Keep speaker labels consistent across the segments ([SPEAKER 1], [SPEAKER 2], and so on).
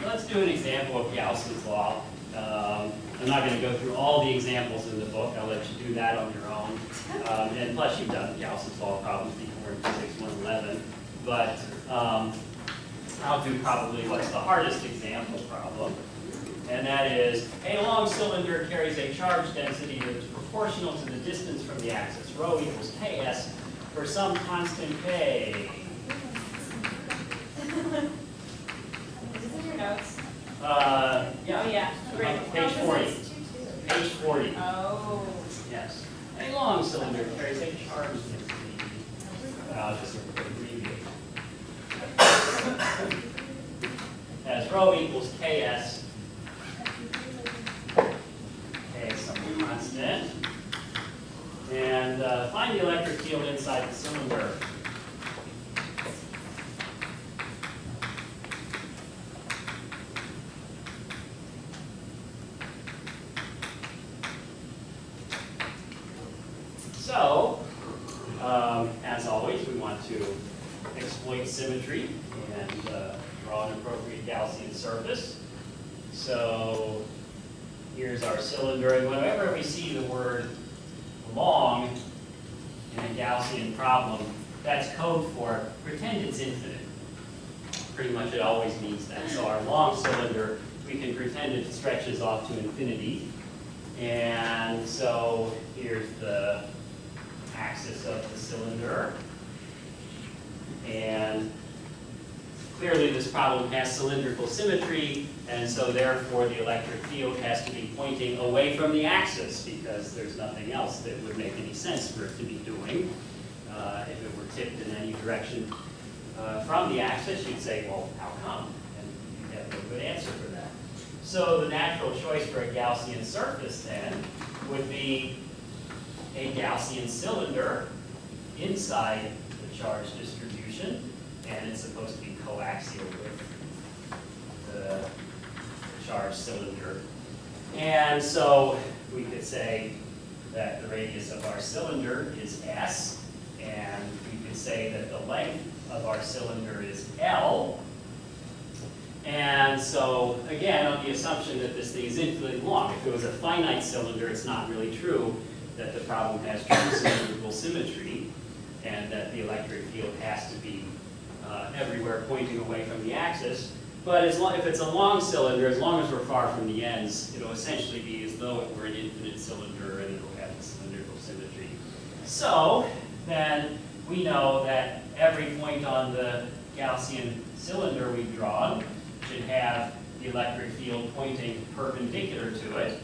[SPEAKER 1] Let's do an example of Gauss's law. I'm not going to go through all the examples in the book. I'll let you do that on your own. And plus, you've done Gauss's law problems before in Physics 111. But I'll do probably what's the hardest example problem. And that is, a long cylinder carries a charge density that is proportional to the distance from the axis. Rho equals Ks for some constant K.
[SPEAKER 2] Is this in your notes?
[SPEAKER 1] Yeah.
[SPEAKER 2] Oh, yeah. Great.
[SPEAKER 1] Page 40. Page 40.
[SPEAKER 2] Oh.
[SPEAKER 1] Yes. A long cylinder carries a charge density. I'll just abbreviate. As rho equals Ks. K, some constant. And find the electric field inside the cylinder. So, as always, we want to exploit symmetry and draw an appropriate Gaussian surface. So, here's our cylinder, and whenever we see the word long in a Gaussian problem, that's code for pretend it's infinite. Pretty much it always means that. So our long cylinder, we can pretend it stretches off to infinity. And so here's the axis of the cylinder. And clearly this problem has cylindrical symmetry, and so therefore the electric field has to be pointing away from the axis because there's nothing else that would make any sense for it to be doing. If it were tipped in any direction from the axis, you'd say, well, how come? And you'd have no good answer for that. So the natural choice for a Gaussian surface then would be a Gaussian cylinder inside the charge distribution, and it's supposed to be coaxial with the charged cylinder. And so we could say that the radius of our cylinder is S, and we could say that the length of our cylinder is L. And so, again, on the assumption that this thing is infinitely long, if it was a finite cylinder, it's not really true that the problem has true cylindrical symmetry, and that the electric field has to be everywhere pointing away from the axis. But if it's a long cylinder, as long as we're far from the ends, it'll essentially be as though it were an infinite cylinder, and it'll have the cylindrical symmetry. So then we know that every point on the Gaussian cylinder we've drawn should have the electric field pointing perpendicular to it.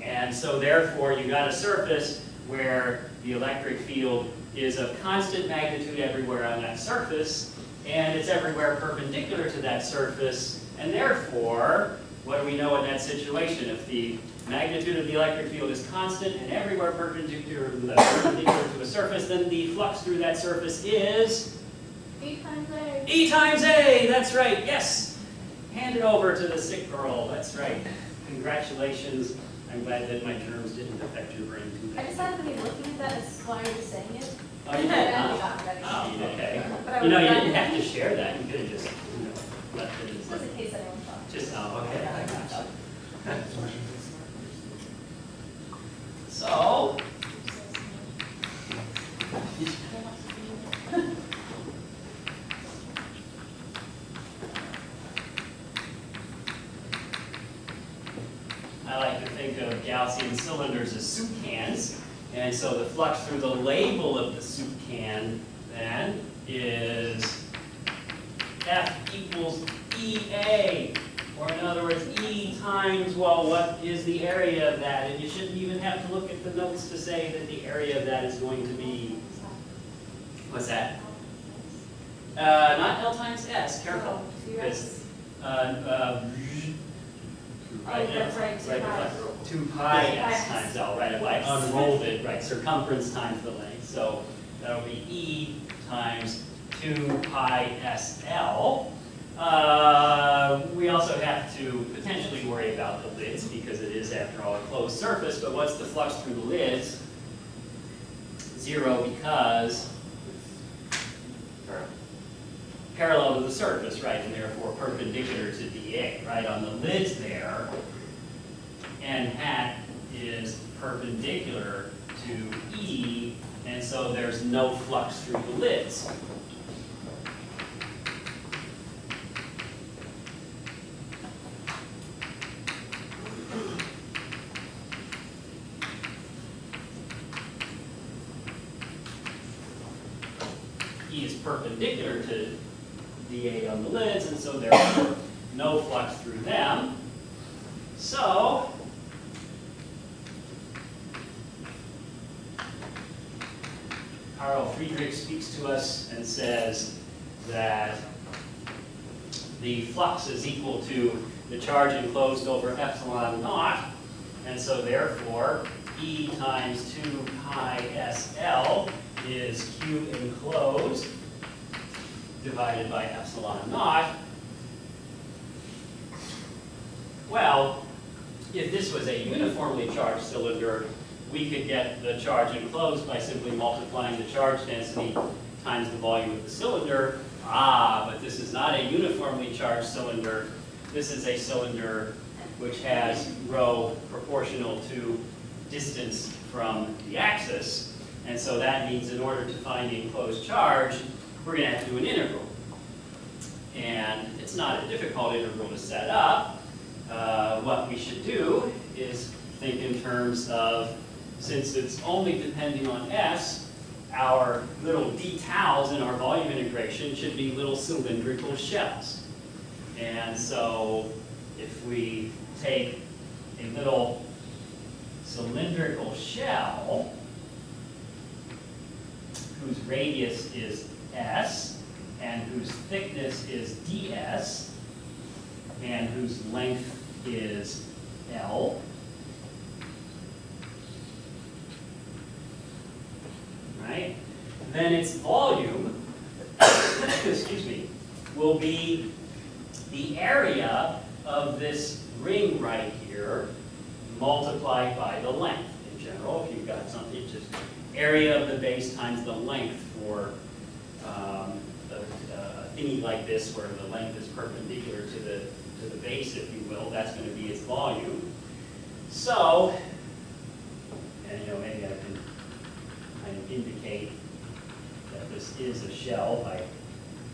[SPEAKER 1] And so therefore you got a surface where the electric field is of constant magnitude everywhere on that surface, and it's everywhere perpendicular to that surface, and therefore, what do we know in that situation? If the magnitude of the electric field is constant and everywhere perpendicular to a surface, then the flux through that surface is?
[SPEAKER 2] E times A.
[SPEAKER 1] E times A, that's right, yes. Hand it over to the sick girl, that's right. Congratulations. I'm glad that my terms didn't affect your brain too much.
[SPEAKER 2] I just happened to be looking at that as while you were saying it.
[SPEAKER 1] Oh, you did? Oh, okay. You know, you didn't have to share that. You could have just, left it
[SPEAKER 2] Just in case anyone thought.
[SPEAKER 1] Just, oh, okay, I got you. So, I like to think of Gaussian cylinders as soup cans. And so the flux through the label of the soup can then is F equals EA. Or in other words, E times, well, what is the area of that? And you shouldn't even have to look at the notes to say that the area of that is going to be, what's that? Not L times S, careful. Because,
[SPEAKER 2] that's right,
[SPEAKER 1] 2 pi S times L, right? If I unrolled it, right, circumference times the length. So that'll be E times 2 pi SL. We also have to potentially worry about the lids because it is, after all, a closed surface. But what's the flux through the lids? 0 because parallel to the surface, right, and therefore perpendicular to dA, right? On the lids there, n hat is perpendicular to E, and so there's no flux through the lids. E is perpendicular to dA on the lids, and so therefore no flux through them. So Karl Friedrich speaks to us and says that the flux is equal to the charge enclosed over epsilon naught, and so therefore E times 2 pi SL is Q enclosed divided by epsilon naught. Well, if this was a uniformly charged cylinder, we could get the charge enclosed by simply multiplying the charge density times the volume of the cylinder. But this is not a uniformly charged cylinder. This is a cylinder which has rho proportional to distance from the axis. And so that means in order to find the enclosed charge, we're going to have to do an integral. And it's not a difficult integral to set up. What we should do is think in terms of, since it's only depending on S, our little d taus in our volume integration should be little cylindrical shells. And so if we take a little cylindrical shell whose radius is S and whose thickness is ds and whose length is L, right? Then its volume, excuse me, will be the area of this ring right here multiplied by the length. In general, if you've got something, just area of the base times the length for a thingy like this, where the length is perpendicular to the base, if you will. That's going to be its volume. So, and maybe I can kind of indicate that this is a shell by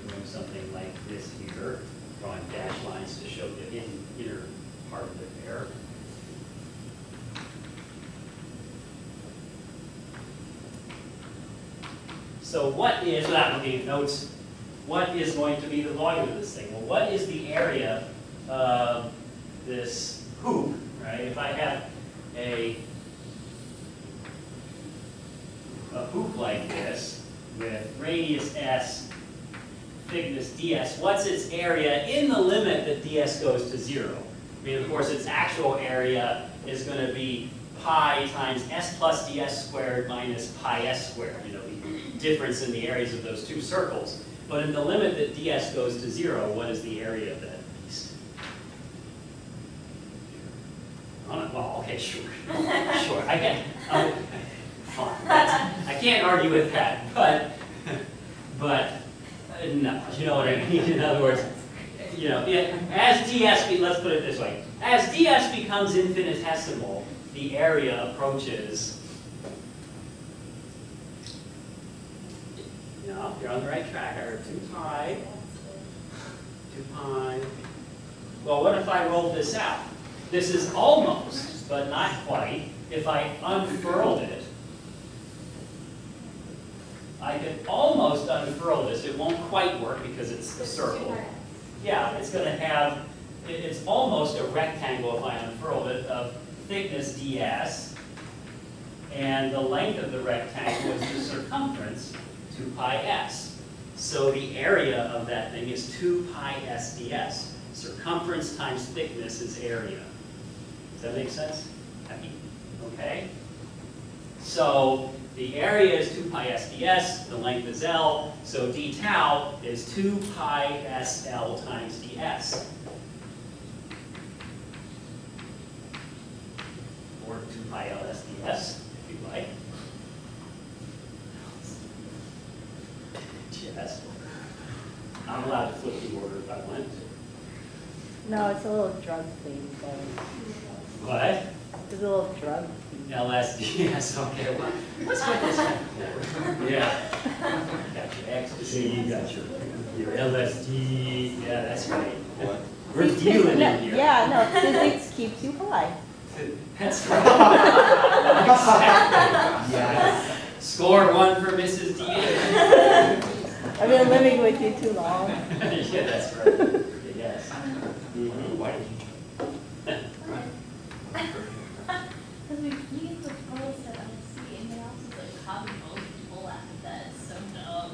[SPEAKER 1] doing something like this here, drawing dashed lines to show the inner part of it there. So what is, without looking at notes, what is going to be the volume of this thing? Well, what is the area of this hoop, right? If I have a hoop like this with radius S, thickness ds, what's its area in the limit that ds goes to 0? I mean, of course, its actual area is going to be pi times s plus ds squared minus pi s squared, the difference in the areas of those two circles. But in the limit that ds goes to 0, what is the area of that piece? Well, okay, sure. Sure, I can't. I can't argue with that, but no, you know what I mean? In other words, as ds, let's put it this way. As ds becomes infinitesimal, the area approaches, you're on the right track. I heard 2 pi. Well, what if I rolled this out? This is almost, but not quite. If I unfurled it, I could almost unfurl this. It won't quite work because it's a circle. Yeah, it's going to have, it's almost a rectangle if I unfurled it, of thickness ds, and the length of the rectangle is the circumference, 2 pi s. So the area of that thing is 2 pi s ds. Circumference times thickness is area. Does that make sense? Happy? Okay. So the area is 2 pi s ds, the length is L, so d tau is 2 pi sl times ds. Or 2 pi ls ds, if you like. Yes. I'm allowed to flip the order if I want.
[SPEAKER 3] No, it's a little drug thing, so
[SPEAKER 1] What?
[SPEAKER 3] it's a little drug thing.
[SPEAKER 1] LSD, yes, okay, well, what's with this? Yeah. Got your ecstasy, you got your LSD, yeah, that's right. We're dealing in here.
[SPEAKER 3] Yeah, no, physics keeps you high.
[SPEAKER 1] That's right. Exactly. Yes. Score 1 for Mrs. D.
[SPEAKER 3] I've been living with you too long.
[SPEAKER 1] Yeah, that's right. Yes.
[SPEAKER 2] Because we need the boys at LSC, and they also like copy most people after that. It's so dumb.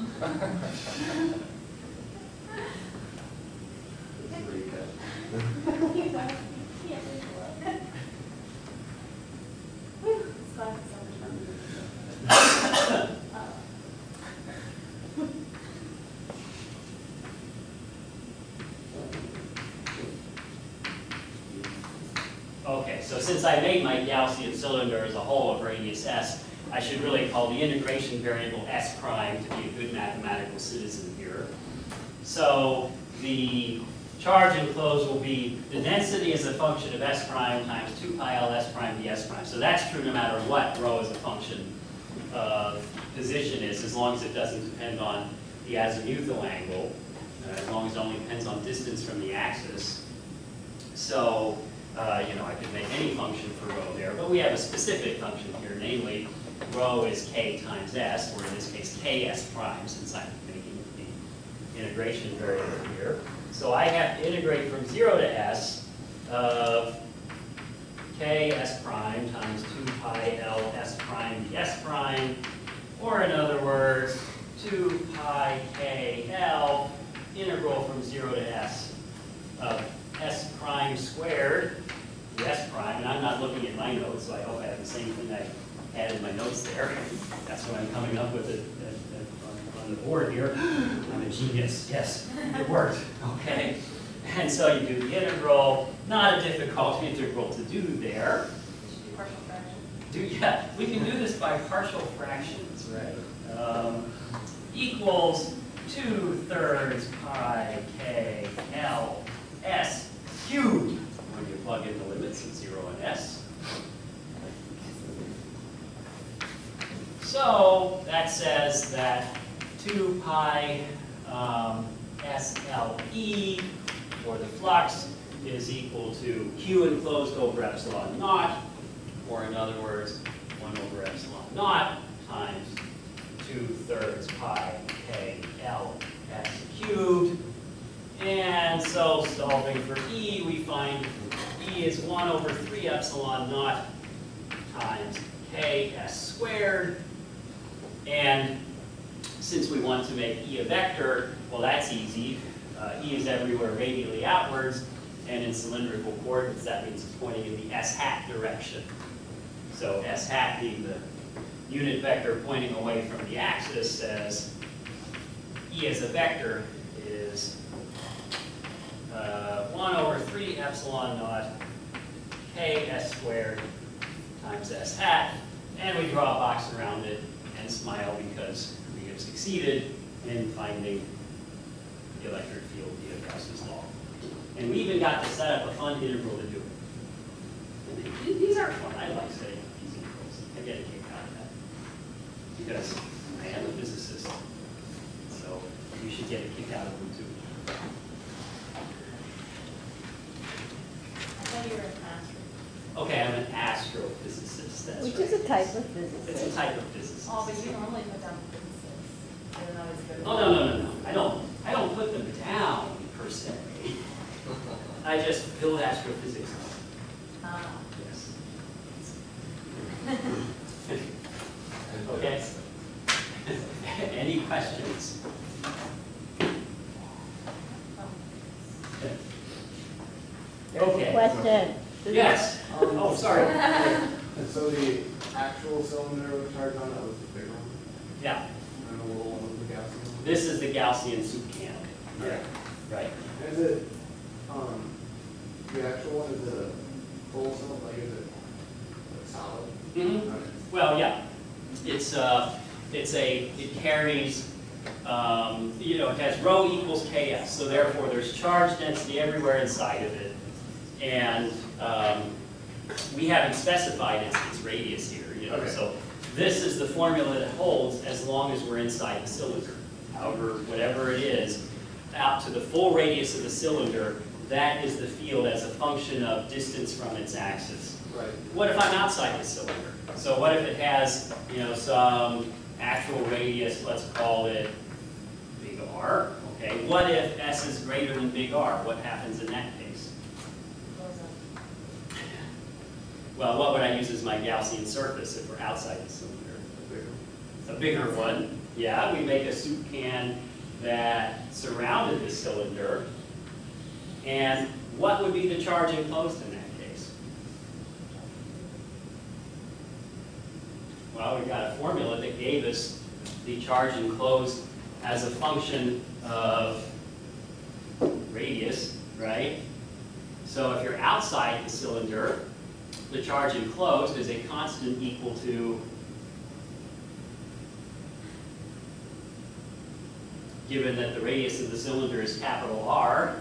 [SPEAKER 1] Okay, so since I made my Gaussian cylinder as a hole of radius s, I should really call the integration variable s prime to be a good mathematical citizen here. So the charge enclosed will be the density as a function of s prime times 2 pi l s prime ds prime. So that's true no matter what rho as a function of position is, as long as it doesn't depend on the azimuthal angle, as long as it only depends on distance from the axis. So, you know, I could make any function for rho there, but we have a specific function here, namely rho is k times s, or in this case ks prime, since I'm making the integration variable here. So I have to integrate from 0 to s of ks prime times 2 pi l s prime ds prime, or in other words, 2 pi k l integral from 0 to s of s prime squared, the s prime, and I'm not looking at my notes, so I hope I have the same thing I had in my notes there. That's what I'm coming up with on the board here. I'm a genius, yes, it worked, okay. And so you do the integral, not a difficult integral to do there.
[SPEAKER 2] Partial fraction.
[SPEAKER 1] Yeah, we can do this by partial fractions, right? Equals 2/3 pi k l s cubed when you plug in the limits of 0 and s. So that says that 2 pi SLE, or the flux, is equal to Q enclosed over epsilon naught, or in other words, 1 over epsilon naught times 2/3 pi k l s cubed. And so solving for E, we find E is 1 over 3 epsilon naught times k s squared. And since we want to make E a vector, well, that's easy. E is everywhere radially outwards, and in cylindrical coordinates, that means it's pointing in the s hat direction. So s hat being the unit vector pointing away from the axis says E as a vector is 1 over 3 epsilon naught k s squared times s hat, and we draw a box around it and smile because we have succeeded in finding the electric field via Gauss's law. And we even got to set up a fun integral to do it. And these are fun. I like setting up these integrals. I get a kick out of that because I am a physicist. So you should get a kick out of them too.
[SPEAKER 2] I thought you were an astronaut.
[SPEAKER 1] Okay, I'm an astrophysicist. That's
[SPEAKER 3] Which
[SPEAKER 1] right.
[SPEAKER 3] is a type of physicist.
[SPEAKER 1] It's a type of physicist.
[SPEAKER 2] Oh, but you normally put down physicists. I don't know, it's good.
[SPEAKER 1] Oh, no. I don't put them down, per se. I just build astrophysics.
[SPEAKER 2] Ah.
[SPEAKER 1] Yes. Okay. Any questions? Okay.
[SPEAKER 3] Question.
[SPEAKER 1] Yes. Oh, sorry.
[SPEAKER 4] And so the actual cylinder with charge on it was the big one,
[SPEAKER 1] Yeah.
[SPEAKER 4] and the little one was the Gaussian one?
[SPEAKER 1] This is the Gaussian soup can.
[SPEAKER 4] Yeah.
[SPEAKER 1] Right.
[SPEAKER 4] Is it, the actual one, is it a full cylinder, like is it solid?
[SPEAKER 1] Mm-hmm.
[SPEAKER 4] Okay.
[SPEAKER 1] Well, yeah. It carries you know, it has rho equals Ks, so therefore there's charge density everywhere inside of it. And we haven't specified its radius here, you know,
[SPEAKER 4] Okay.
[SPEAKER 1] so this is the formula that holds as long as we're inside the cylinder. However, whatever it is, out to the full radius of the cylinder, that is the field as a function of distance from its axis.
[SPEAKER 4] Right.
[SPEAKER 1] What if I'm outside the cylinder? So what if it has, you know, some actual radius, let's call it big R, okay? What if S is greater than big R? What happens in that case? Well, what would I use as my Gaussian surface if we're outside the cylinder? A bigger one. Yeah, we make a soup can that surrounded the cylinder. And what would be the charge enclosed in that case? Well, we've got a formula that gave us the charge enclosed as a function of radius, right? So if you're outside the cylinder, the charge enclosed is a constant equal to, given that the radius of the cylinder is capital R,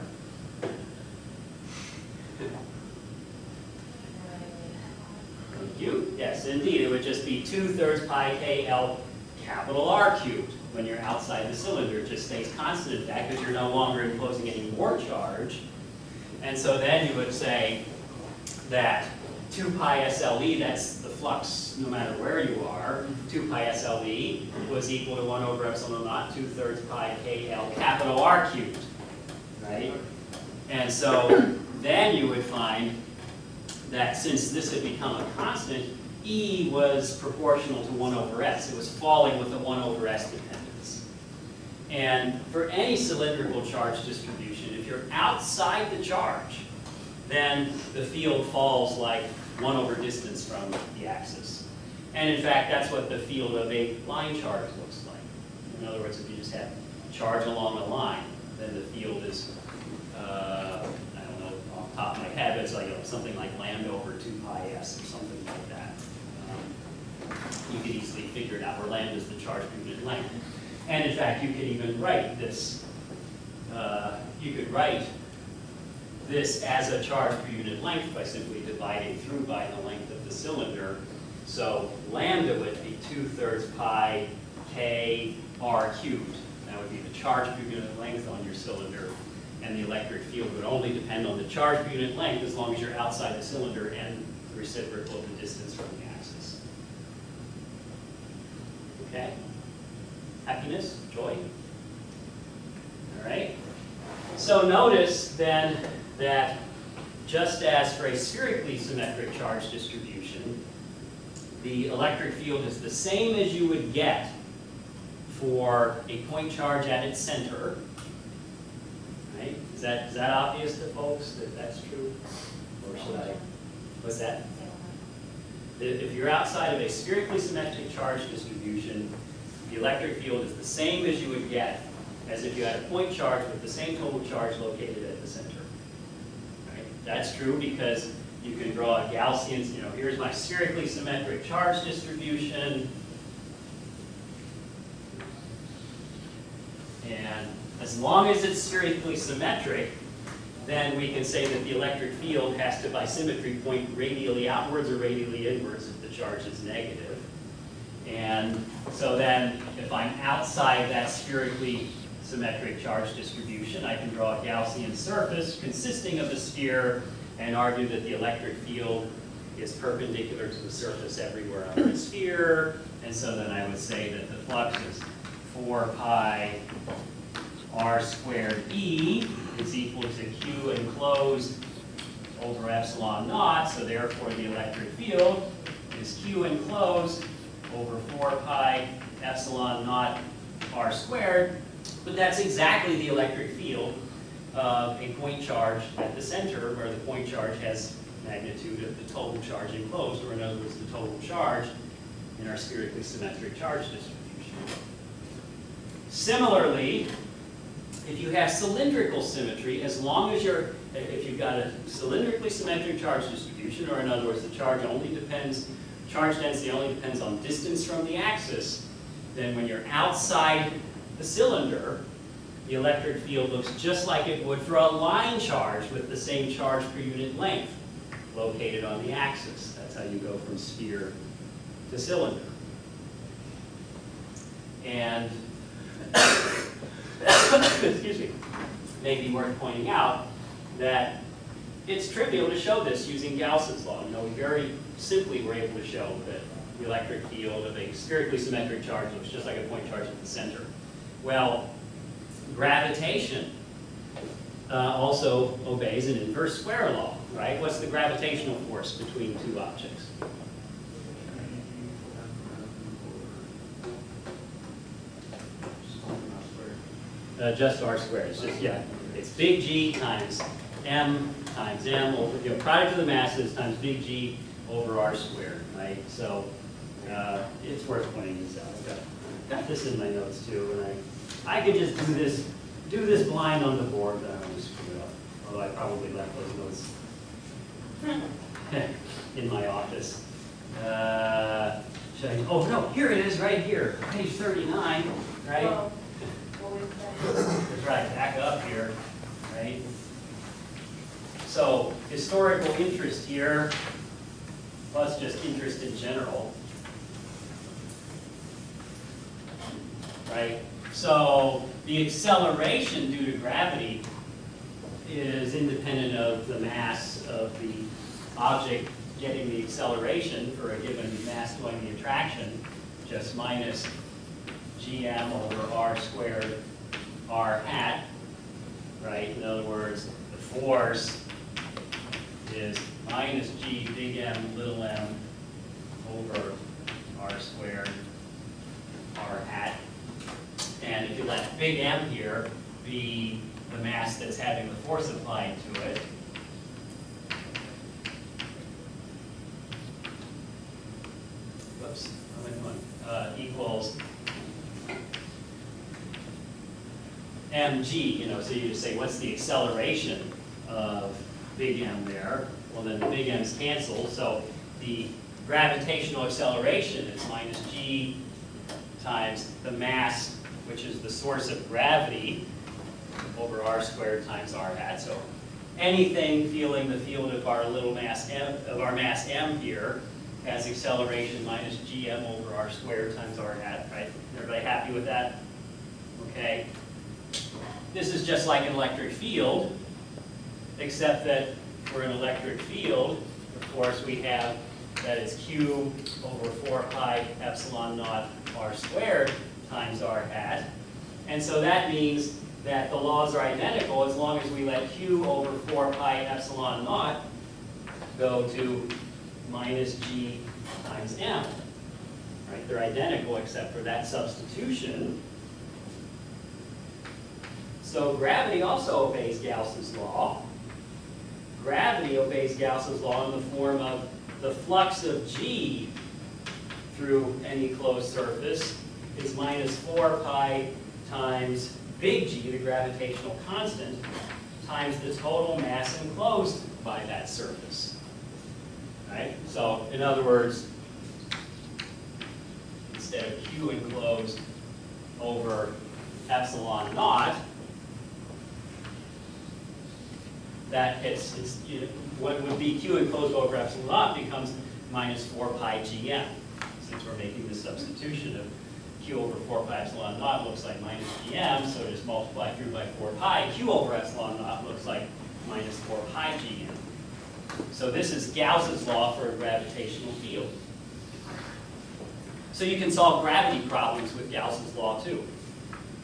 [SPEAKER 1] thank you. Yes, indeed, it would just be 2/3 pi KL capital R cubed. When you're outside the cylinder, it just stays constant in fact because you're no longer enclosing any more charge. And so then you would say that 2 pi SLE, that's the flux no matter where you are, 2 pi SLE was equal to 1 over epsilon naught, 2/3 pi KL capital R cubed, right? And so then you would find that since this had become a constant, E was proportional to 1 over S. It was falling with a 1 over S dependence. And for any cylindrical charge distribution, if you're outside the charge, then the field falls like 1 over distance from the axis. And in fact, that's what the field of a line charge looks like. In other words, if you just have charge along a line, then the field is, I don't know off the top of my head, but it's like something like lambda over 2 pi s or something like that. You could easily figure it out, where lambda is the charge per unit length. And in fact, you could even write this, you could write this as a charge per unit length by simply dividing through by the length of the cylinder. So lambda would be 2/3 pi k r cubed. That would be the charge per unit length on your cylinder. And the electric field would only depend on the charge per unit length as long as you're outside the cylinder and the reciprocal of the distance from the axis. Okay? Happiness? Joy? All right? So notice then that just as for a spherically symmetric charge distribution, the electric field is the same as you would get for a point charge at its center. Right? Is that obvious to folks that that's true? Or should I? What's that? If you're outside of a spherically symmetric charge distribution, the electric field is the same as you would get as if you had a point charge with the same total charge located at the center. Right? That's true because you can draw a Gaussian, you know, here's my spherically symmetric charge distribution. And as long as it's spherically symmetric, then we can say that the electric field has to, by symmetry, point radially outwards or radially inwards if the charge is negative. And so then, if I'm outside that spherically symmetric charge distribution, I can draw a Gaussian surface consisting of a sphere and argue that the electric field is perpendicular to the surface everywhere on the sphere. And so then I would say that the flux is 4 pi r squared E is equal to Q enclosed over epsilon naught. So therefore the electric field is Q enclosed over 4 pi epsilon naught r squared. But that's exactly the electric field of a point charge at the center, where the point charge has magnitude of the total charge enclosed, or in other words, the total charge in our spherically symmetric charge distribution. Similarly, if you have cylindrical symmetry, as long as if you've got a cylindrically symmetric charge distribution, or in other words, the charge density only depends on distance from the axis, then when you're outside the cylinder, the electric field looks just like it would for a line charge with the same charge per unit length located on the axis. That's how you go from sphere to cylinder. And, excuse me, may be worth pointing out that it's trivial to show this using Gauss's law. You know, we very simply were able to show that the electric field of a spherically symmetric charge looks just like a point charge at the center. Well, gravitation also obeys an inverse square law, right? What's the gravitational force between two objects? Just r squared. It's just, yeah, it's big G times m over, you know, product of the masses times big G over r squared, right? So it's worth pointing this out. I've got this in my notes too, and I could just do this blind on the board, but I don't want to screw it up. Although I probably left those notes in my office. Oh no, here it is, right here, page 39, right?
[SPEAKER 2] Well,
[SPEAKER 1] That's right, back up here, right? So, historical interest here, plus just interest in general, right? So, the acceleration due to gravity is independent of the mass of the object getting the acceleration for a given mass doing the attraction, just minus gm over r squared r hat, right? In other words, the force is minus g big M little m over r squared r hat. And if you let big M here be the mass that's having the force applied to it, whoops, equals mg, you know, so you just say, what's the acceleration of big M there? Well, then the big M's cancel, so the gravitational acceleration is minus g times the mass, which is the source of gravity, over r squared times r hat. So anything feeling the field of our little mass m, of our mass m here, has acceleration minus gm over r squared times r hat, right? Everybody happy with that? Okay. This is just like an electric field, except that for an electric field, of course, we have that it's q over 4 pi epsilon naught r squared times r hat. And so that means that the laws are identical as long as we let q over 4 pi epsilon naught go to minus g times m. Right? They're identical except for that substitution. So gravity also obeys Gauss's law. Gravity obeys Gauss's law in the form of the flux of g through any closed surface is minus 4 pi times big G, the gravitational constant, times the total mass enclosed by that surface. Right? So, in other words, instead of Q enclosed over epsilon naught, that hits, what would be Q enclosed over epsilon naught becomes minus 4 pi GM. Since we're making the substitution of Q over 4 pi epsilon naught looks like minus GM, so just multiply through by 4 pi. Q over epsilon naught looks like minus 4 pi GM. So this is Gauss's law for a gravitational field. So you can solve gravity problems with Gauss's law too.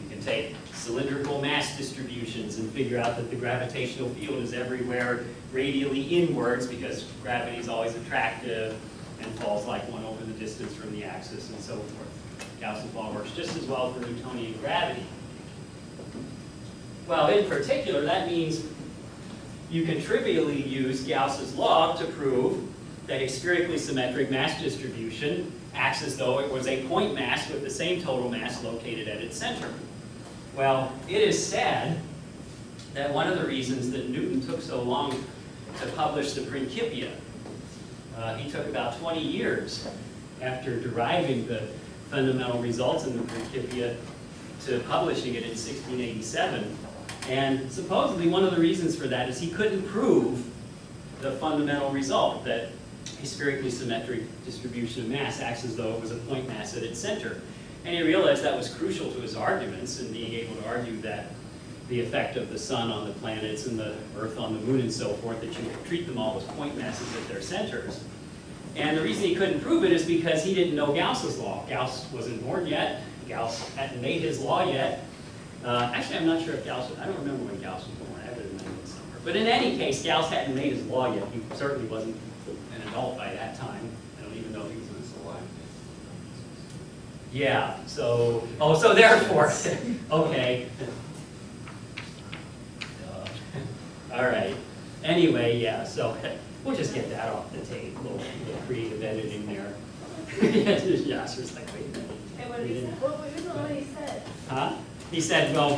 [SPEAKER 1] You can take cylindrical mass distributions and figure out that the gravitational field is everywhere radially inwards because gravity is always attractive and falls like 1 over the distance from the axis and so forth. Gauss's law works just as well for Newtonian gravity. Well, in particular, that means you can trivially use Gauss's law to prove that a spherically symmetric mass distribution acts as though it was a point mass with the same total mass located at its center. Well, it is said that one of the reasons that Newton took so long to publish the Principia, he took about 20 years after deriving the fundamental results in the Principia to publishing it in 1687. And supposedly one of the reasons for that is he couldn't prove the fundamental result, that a spherically symmetric distribution of mass acts as though it was a point mass at its center. And he realized that was crucial to his arguments and being able to argue that the effect of the sun on the planets and the earth on the moon and so forth, that you could treat them all as point masses at their centers. And the reason he couldn't prove it is because he didn't know Gauss's law. Gauss wasn't born yet. Gauss hadn't made his law yet. Actually, I'm not sure if Gauss, I don't remember when Gauss was born. I have it in my notes somewhere. But in any case, Gauss hadn't made his law yet. He certainly wasn't an adult by that time. I don't even know if he was alive. Yeah, so, oh, so therefore, okay. All right. Anyway, yeah, so we'll just get that off the tape. A little creative editing there. Yasser's like, wait a minute.
[SPEAKER 2] Hey, what did he say? What was the one he said?
[SPEAKER 1] Huh? He said, well,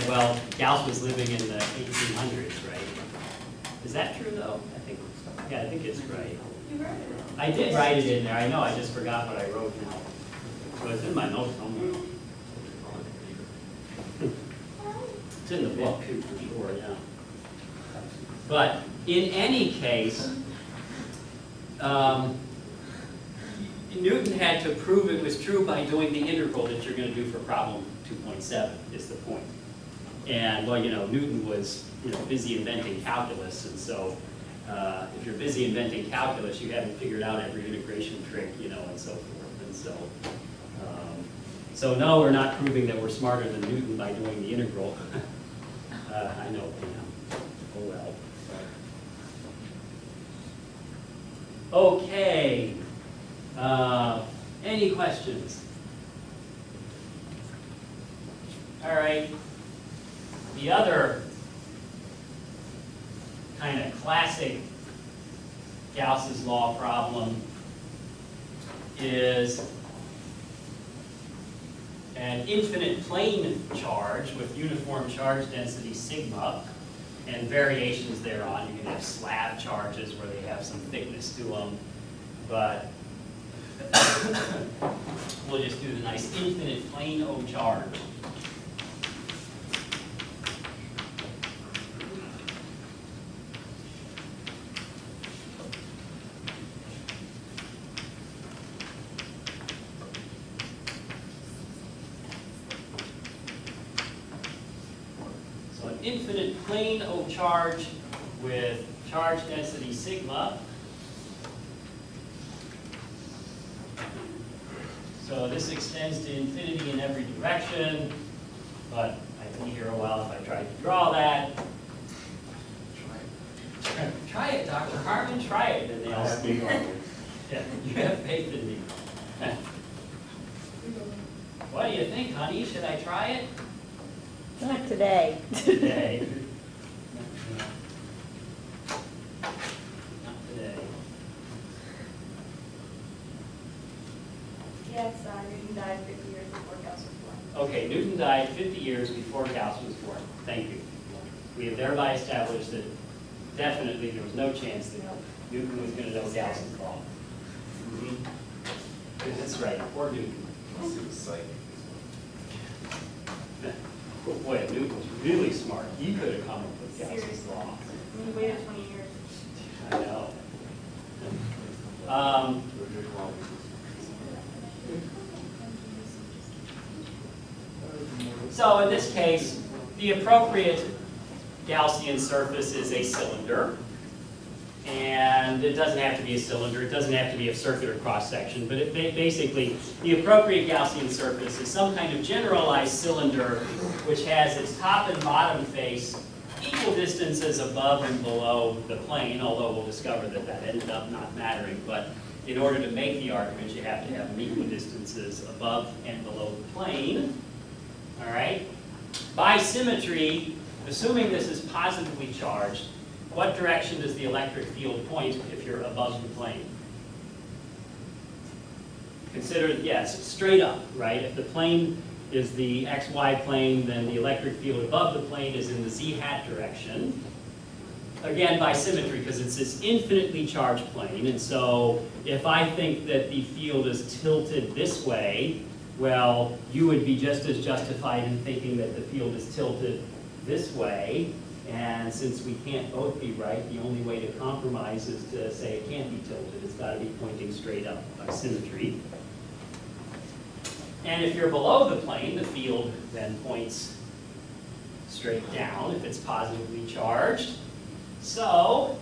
[SPEAKER 1] well, Gauss was living in the 1800s, right? Is that true, though? I think it's right.
[SPEAKER 2] You wrote it.
[SPEAKER 1] I did write it in there. I know, I just forgot what I wrote now. So it's in my notes somewhere. It's in the book, too, for sure, yeah. But in any case, Newton had to prove it was true by doing the integral that you're going to do for problem 2.7, is the point. And, well, you know, Newton was, busy inventing calculus, and so if you're busy inventing calculus, you haven't figured out every integration trick, and so forth. And so no, we're not proving that we're smarter than Newton by doing the integral. I know, oh well. Okay. Any questions? All right. The other kind of classic Gauss's law problem is an infinite plane charge with uniform charge density sigma and variations thereon. You can have slab charges where they have some thickness to them, but we'll just do the nice infinite plane O charge. So an infinite plane O charge with charge density sigma. So this extends to infinity in every direction, but I'd be here a while if I tried to draw that. Try it, Dr. Harmon, try it. And they all speak. Yeah, you have faith in me. What do you think, honey? Should I try it?
[SPEAKER 3] Not today.
[SPEAKER 1] Today. Not today.
[SPEAKER 2] Yes, Newton died 50 years before Gauss was born.
[SPEAKER 1] Okay, Newton died 50 years before Gauss was born. Thank you. We have thereby established that definitely there was no chance that Newton was going to know Gauss's law. That's right, poor Newton. Boy, Newton was really smart. He could have come up with Gauss's law.
[SPEAKER 2] We waited 20 years.
[SPEAKER 1] I know. So in this case, the appropriate Gaussian surface is a cylinder. And it doesn't have to be a cylinder, it doesn't have to be a circular cross-section, but basically, the appropriate Gaussian surface is some kind of generalized cylinder which has its top and bottom face equal distances above and below the plane, although we'll discover that that ended up not mattering. But in order to make the argument, you have to have them equal distances above and below the plane. All right? By symmetry, assuming this is positively charged, what direction does the electric field point if you're above the plane? Consider, yes, straight up, right? If the plane is the xy plane, then the electric field above the plane is in the z hat direction. Again, by symmetry, because it's this infinitely charged plane. And so if I think that the field is tilted this way, well, you would be just as justified in thinking that the field is tilted this way, and since we can't both be right, the only way to compromise is to say it can't be tilted. It's got to be pointing straight up by symmetry. And if you're below the plane, the field then points straight down if it's positively charged. So,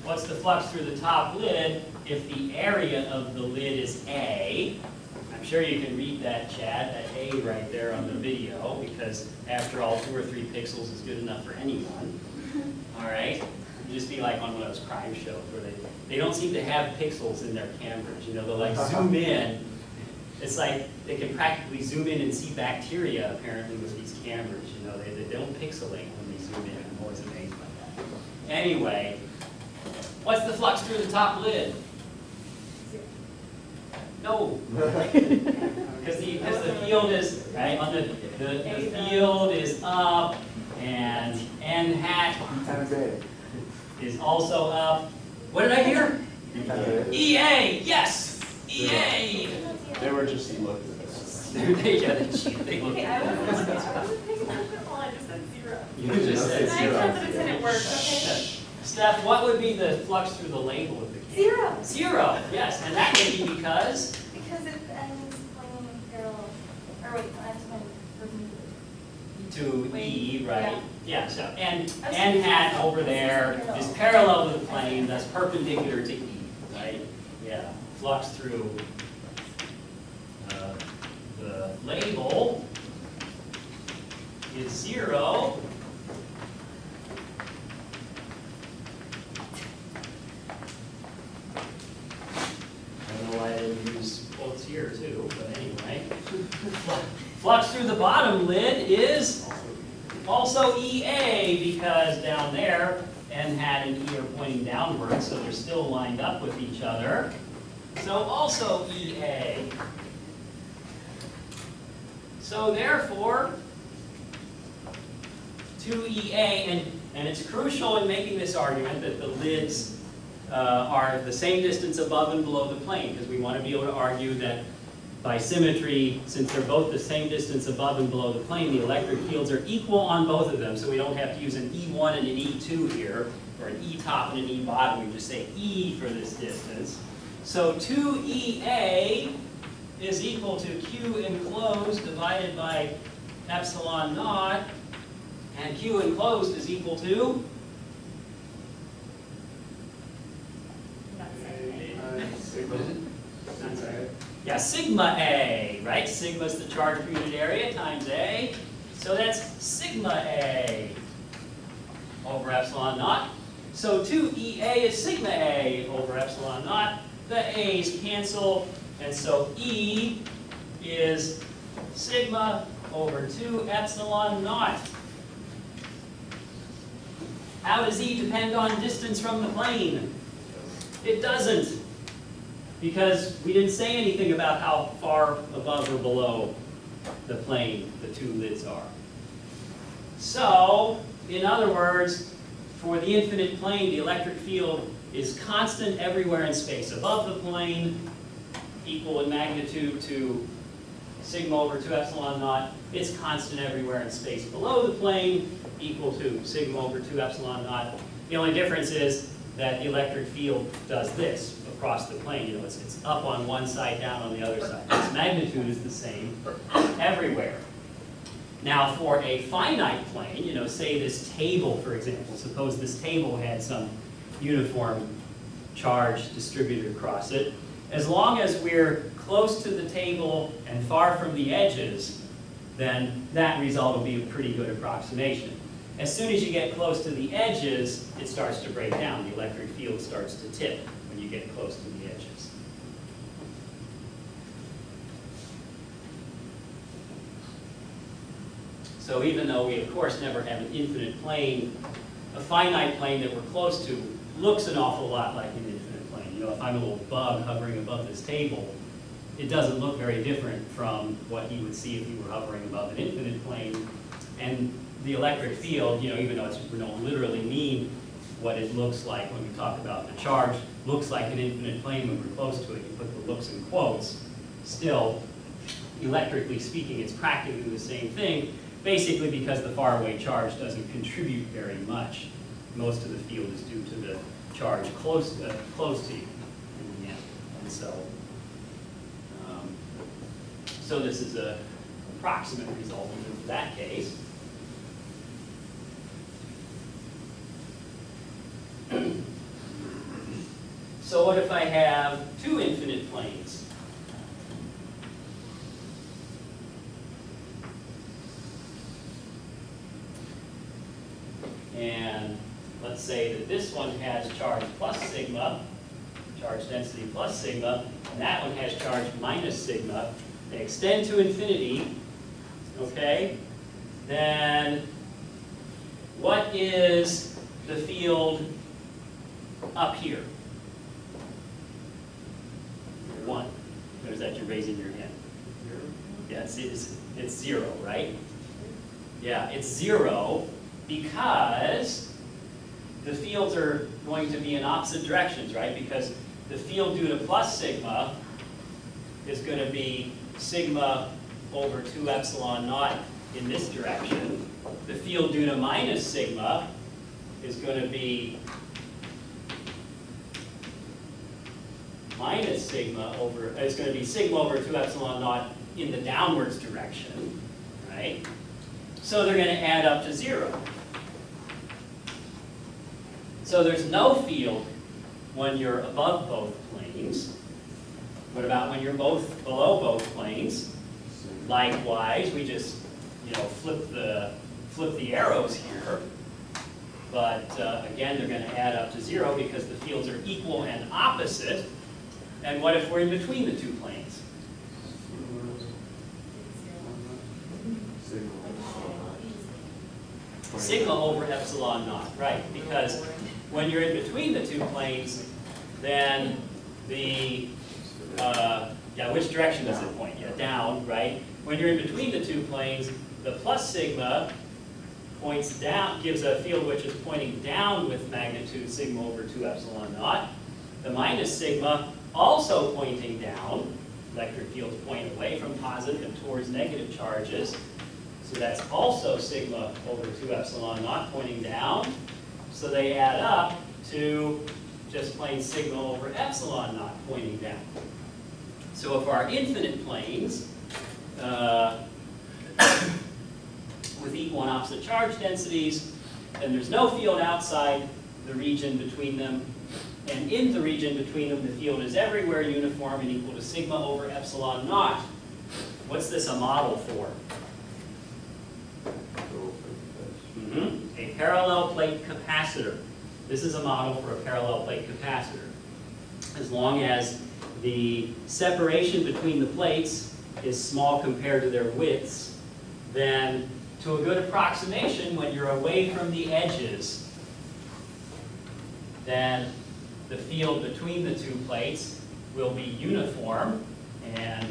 [SPEAKER 1] what's the flux through the top lid if the area of the lid is A? I'm sure you can read that, Chad, that A right there on the video, because after all, 2 or 3 pixels is good enough for anyone. All right? It'd just be like on one of those crime shows where they don't seem to have pixels in their cameras. You know, they'll like zoom in. It's like they can practically zoom in and see bacteria, apparently, with these cameras. You know, they don't pixelate when they zoom in. I'm always amazed by that. Anyway, what's the flux through the top lid? No. Because the field is, right, on the field is up, and n hat is also up. What did I hear? EA, yes! EA!
[SPEAKER 4] They were just looking at us.
[SPEAKER 1] They look
[SPEAKER 2] Okay, I wasn't paying attention while I just said 0.
[SPEAKER 1] You just said
[SPEAKER 2] Nine
[SPEAKER 1] 0.
[SPEAKER 2] times out of 10 it works, okay?
[SPEAKER 1] Steph, what would be the flux through the label of the camera?
[SPEAKER 2] 0.
[SPEAKER 1] 0, yes, and that would be because?
[SPEAKER 2] Because it ends playing parallel, or wait, I have to find
[SPEAKER 1] To E, right? Yeah, so n
[SPEAKER 2] Okay.
[SPEAKER 1] hat over there is parallel to the plane, that's perpendicular to E, right? Yeah, flux through the label is 0. I don't know why I didn't use quotes here too, but anyway. Flux through the bottom lid is also EA, because down there, N hat and E are pointing downward, so they're still lined up with each other. So also EA. So therefore, 2EA, and it's crucial in making this argument that the lids are the same distance above and below the plane, because we want to be able to argue that by symmetry, since they're both the same distance above and below the plane, the electric fields are equal on both of them, so we don't have to use an E1 and an E2 here, or an E top and an E bottom. We just say E for this distance. So 2EA is equal to Q enclosed divided by epsilon naught, and Q enclosed is equal to?
[SPEAKER 4] Sigma.
[SPEAKER 1] I'm sorry. Yeah, sigma A, right? Sigma is the charge per unit area times A. So that's sigma A over epsilon naught. So 2EA is sigma A over epsilon naught. The A's cancel, and so E is sigma over 2 epsilon naught. How does E depend on distance from the plane? It doesn't, because we didn't say anything about how far above or below the plane the two lids are. So, in other words, for the infinite plane, the electric field is constant everywhere in space. Above the plane, equal in magnitude to sigma over 2 epsilon naught. It's constant everywhere in space. Below the plane, equal to sigma over 2 epsilon naught. The only difference is that the electric field does this across the plane. You know, it's up on one side, down on the other side. Its magnitude is the same everywhere. Now, for a finite plane, you know, say this table, for example. Suppose this table had some uniform charge distributed across it. As long as we're close to the table and far from the edges, then that result will be a pretty good approximation. As soon as you get close to the edges, it starts to break down. The electric field starts to tip when you get close to the edges. So even though we, of course, never have an infinite plane, a finite plane that we're close to looks an awful lot like an infinite plane. You know, if I'm a little bug hovering above this table, it doesn't look very different from what you would see if you were hovering above an infinite plane. And the electric field, even though we don't literally mean what it looks like when we talk about the charge, looks like an infinite plane when we're close to it. You put the looks in quotes. Still, electrically speaking, it's practically the same thing, basically because the faraway charge doesn't contribute very much. Most of the field is due to the charge close to you in the end. And so this is an approximate result in that case. So what if I have two infinite planes? And let's say that this one has charge plus sigma, charge density plus sigma, and that one has charge minus sigma. They extend to infinity, okay? Then what is the field up here? 1. Or is that you're raising your hand?
[SPEAKER 4] 0.
[SPEAKER 1] Yeah, it's 0, right? Yeah, it's 0 because the fields are going to be in opposite directions, right? Because the field due to plus sigma is going to be sigma over 2 epsilon naught in this direction. The field due to minus sigma is going to be minus sigma over, it's going to be sigma over 2 epsilon naught in the downwards direction, right? So they're going to add up to 0. So there's no field when you're above both planes. What about when you're both below both planes? Likewise, we just flip the arrows here. But again, they're going to add up to 0 because the fields are equal and opposite. And what if we're in between the two planes? Sigma over epsilon naught, right? Because when you're in between the two planes, then the, which direction does it point? Yeah, down, right? When you're in between the two planes, the plus sigma points down, gives a field which is pointing down with magnitude sigma over 2 epsilon naught. The minus sigma also pointing down. Electric fields point away from positive and towards negative charges. So that's also sigma over 2 epsilon naught pointing down. So they add up to just plain sigma over epsilon naught pointing down. So if our infinite planes with equal and opposite charge densities, then there's no field outside the region between them. And in the region between them, the field is everywhere uniform and equal to sigma over epsilon naught. What's this a model for? A parallel plate capacitor. This is a model for a parallel plate capacitor. As long as the separation between the plates is small compared to their widths, then to a good approximation, when you're away from the edges, then the field between the two plates will be uniform and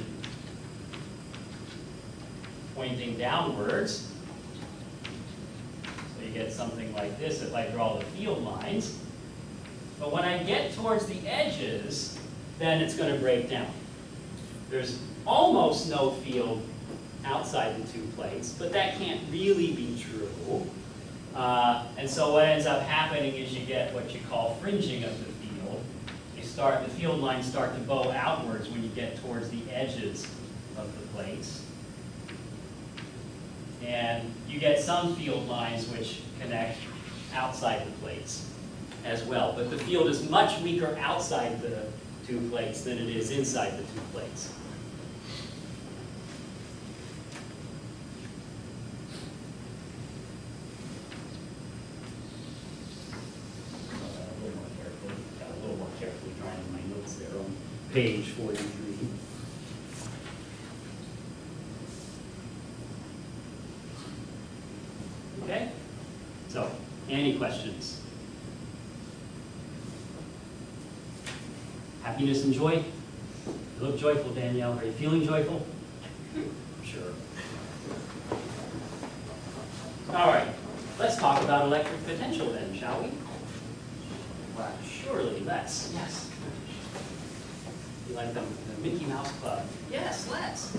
[SPEAKER 1] pointing downwards. So you get something like this if I draw the field lines. But when I get towards the edges, then it's going to break down. There's almost no field outside the two plates, but that can't really be true. And so what ends up happening is you get what you call fringing of the field. The field lines start to bow outwards when you get towards the edges of the plates. And you get some field lines which connect outside the plates as well. But the field is much weaker outside the two plates than it is inside the two plates. Page 43. Okay? So, any questions? Happiness and joy? You look joyful, Danielle. Are you feeling joyful? Sure. All right, let's talk about electric potential then, shall we? Well, surely, let's. Yes. You like the Mickey Mouse Club? Yes, let's.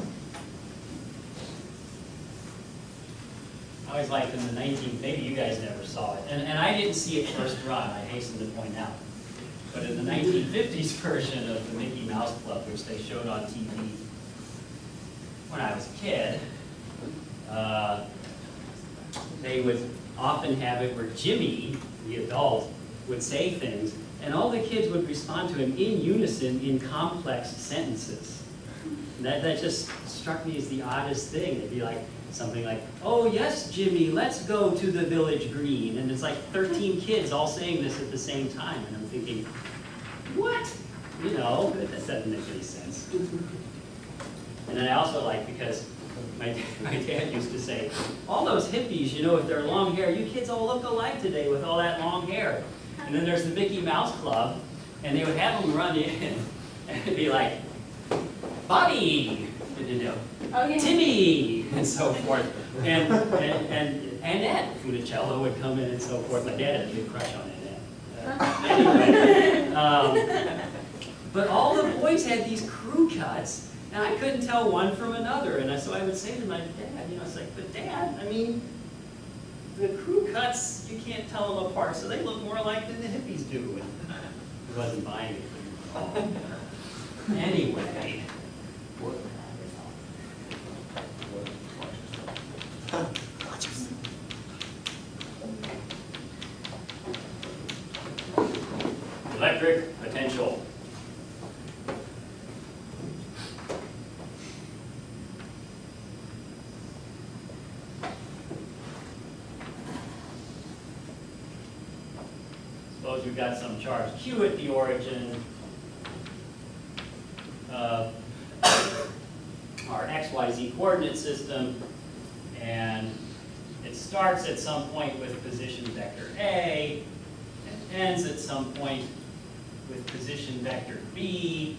[SPEAKER 1] I always liked in the maybe you guys never saw it, and I didn't see it first run, I hasten to point out. But in the 1950s version of the Mickey Mouse Club, which they showed on TV when I was a kid, they would often have it where Jimmy, the adult, would say things, and all the kids would respond to him in unison in complex sentences. And that just struck me as the oddest thing. They'd be like, something like, oh yes, Jimmy, let's go to the village green. And it's like 13 kids all saying this at the same time. And I'm thinking, what? You know, that doesn't make any sense. And then I also like, because my dad used to say, all those hippies, you know, with their long hair, you kids all look alike today with all that long hair. And then there's the Mickey Mouse Club, and they would have them run in, and it'd be like, Bobby, you know,
[SPEAKER 2] Oh, yeah.
[SPEAKER 1] Timmy, and so forth. And Annette Funicello would come in and so forth. My dad had a big crush on Annette. Anyway, but all the boys had these crew cuts, and I couldn't tell one from another. And so I would say to my dad, you know, it's like, but Dad, I mean, the crew cuts, you can't tell them apart, so they look more alike than the hippies do. And he wasn't buying it at all. Anyway. Electric potential. Suppose we've got some charge Q at the origin of our XYZ coordinate system, and it starts at some point with position vector A, and ends at some point with position vector B.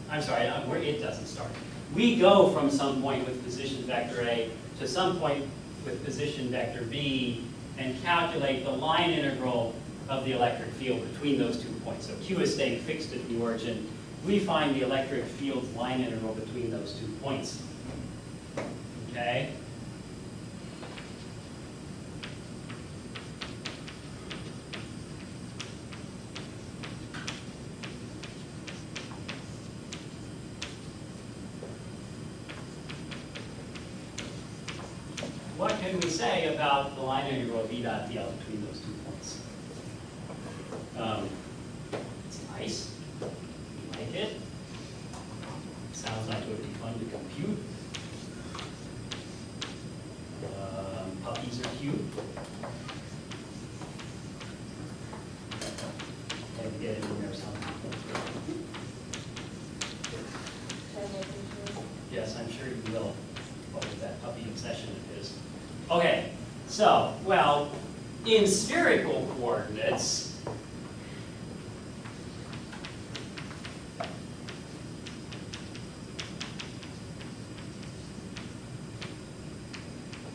[SPEAKER 1] I'm sorry, it doesn't start. We go from some point with position vector A to some point with position vector B and calculate the line integral of the electric field between those 2 points. So Q is staying fixed at the origin. We find the electric field's line integral between those 2 points. Okay? What can we say about the line integral of E dot dl between those 2 points? It's nice. We like it. Sounds like it would be fun to compute. Puppies are cute. Gotta get it in there somehow. Yes, I'm sure you will. What was that puppy obsession of his? Okay, so, well, in spherical coordinates,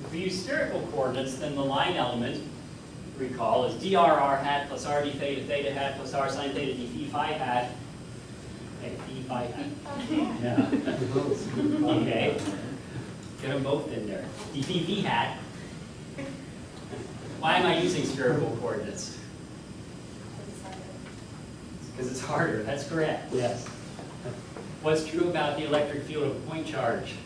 [SPEAKER 1] if we use spherical coordinates, then the line element, recall, is drr hat plus r d theta theta hat plus r sine theta d phi phi hat. Okay, phi hat. Yeah. Okay. Get them both in there. D phi phi hat. Why am I using spherical coordinates? Because it's harder. That's correct. Yes. What's true about the electric field of a point charge?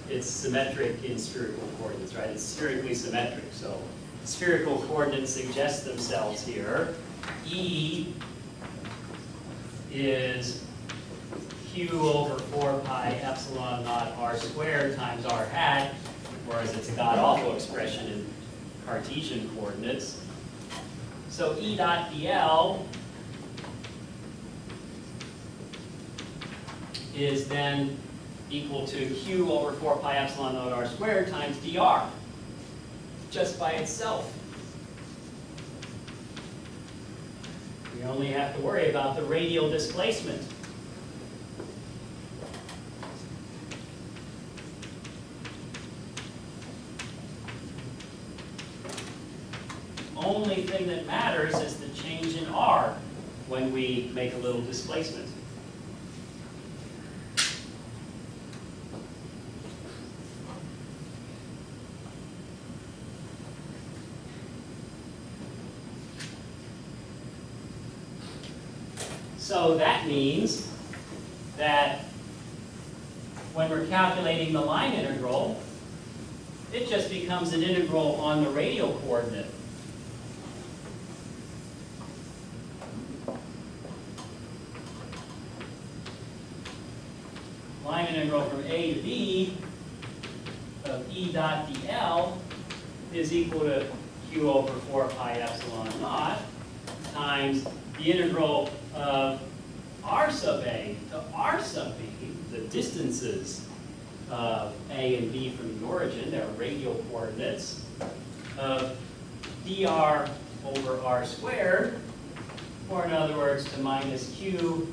[SPEAKER 1] It's symmetric in spherical coordinates, right? It's spherically symmetric. So spherical coordinates suggest themselves here. E is Q over 4 pi epsilon naught r squared times r hat, whereas it's a god-awful expression in Cartesian coordinates. So E dot dl is then equal to Q over 4 pi epsilon naught r squared times dr, just by itself. We only have to worry about the radial displacement. Only thing that matters is the change in R when we make a little displacement. So that means that when we're calculating the line integral, it just becomes an integral on the radial coordinate. Line integral from A to B of E dot dl is equal to Q over 4 pi epsilon naught times the integral of R sub A to R sub B, the distances of A and B from the origin, their radial coordinates, of dr over R squared, or in other words, to minus Q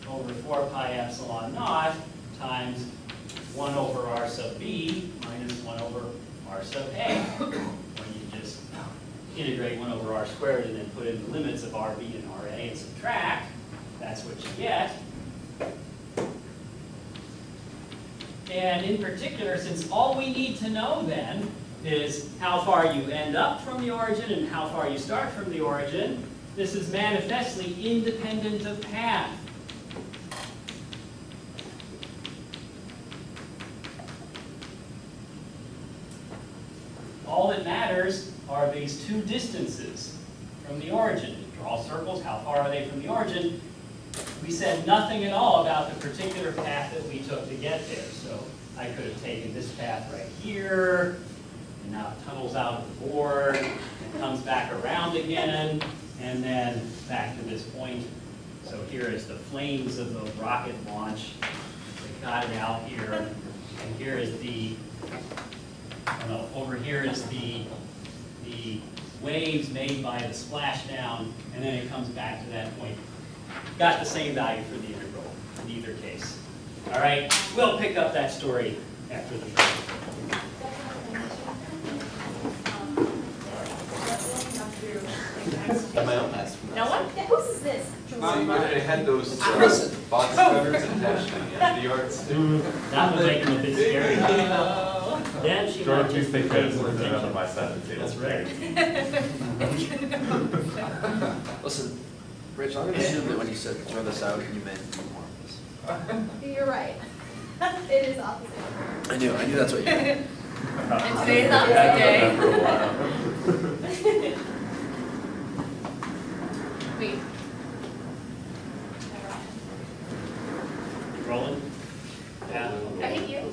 [SPEAKER 1] over 4 pi epsilon naught times 1 over R sub B minus 1 over R sub A. When you just integrate 1 over R squared and then put in the limits of RB and RA and subtract, that's what you get. And in particular, since all we need to know then is how far you end up from the origin and how far you start from the origin, this is manifestly independent of path. All that matters are these two distances from the origin. Draw circles, how far are they from the origin? We said nothing at all about the particular path that we took to get there. So I could have taken this path right here, and now it tunnels out of the board, and comes back around again, and then back to this point. So here is the flames of the rocket launch. They got it out here, and here is the over here is the waves made by the splashdown, and then it comes back to that point. Got the same value for the integral in either case. All right, we'll pick up that story after the break.
[SPEAKER 5] My own last one.
[SPEAKER 2] No one? Whose is this?
[SPEAKER 5] I had those box cutters attached to the yards too.
[SPEAKER 1] That will make them a bit scary. Then she
[SPEAKER 6] Jordan,
[SPEAKER 1] might
[SPEAKER 6] please
[SPEAKER 1] just
[SPEAKER 6] take
[SPEAKER 1] pay
[SPEAKER 6] that
[SPEAKER 1] more
[SPEAKER 6] and put it
[SPEAKER 1] attention.
[SPEAKER 6] on my side of the table.
[SPEAKER 1] That's right.
[SPEAKER 7] Listen, Rich, I'm going to assume that when you said throw this out, you meant more of this.
[SPEAKER 2] You're right. It is opposite.
[SPEAKER 7] I knew that's what you meant.
[SPEAKER 2] And today's opposite day.
[SPEAKER 6] For a while.
[SPEAKER 2] Wait.
[SPEAKER 1] Rolling? Yeah.
[SPEAKER 2] Are you here?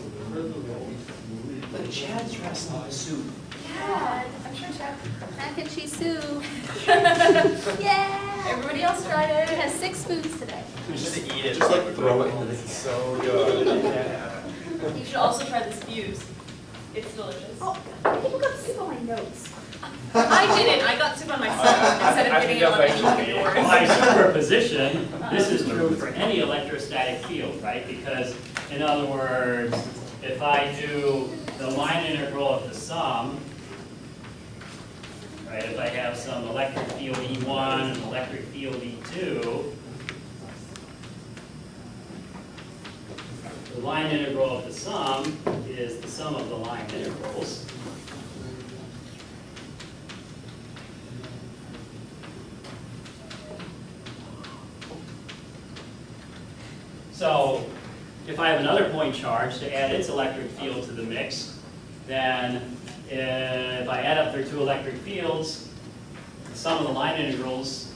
[SPEAKER 7] Look, Chad's dressed like a suit.
[SPEAKER 2] Yeah, I'm sure Chad. Mac and cheese soup. Yeah. Everybody else tried it. It has 6 spoons today.
[SPEAKER 5] Just eat it. Just like throw it. It's so good. Yeah.
[SPEAKER 8] You should also try this fuse. It's delicious.
[SPEAKER 2] Oh, people got soup on my notes.
[SPEAKER 8] I didn't. I got soup on myself instead of getting it on any of yours.
[SPEAKER 1] By superposition, this is true for any electrostatic field, right? Because, in other words, if I do the line integral of the sum, right, if I have some electric field E1 and electric field E2, the line integral of the sum is the sum of the line integrals. So if I have another point charge to add its electric field to the mix, then if I add up their two electric fields, the sum of the line integrals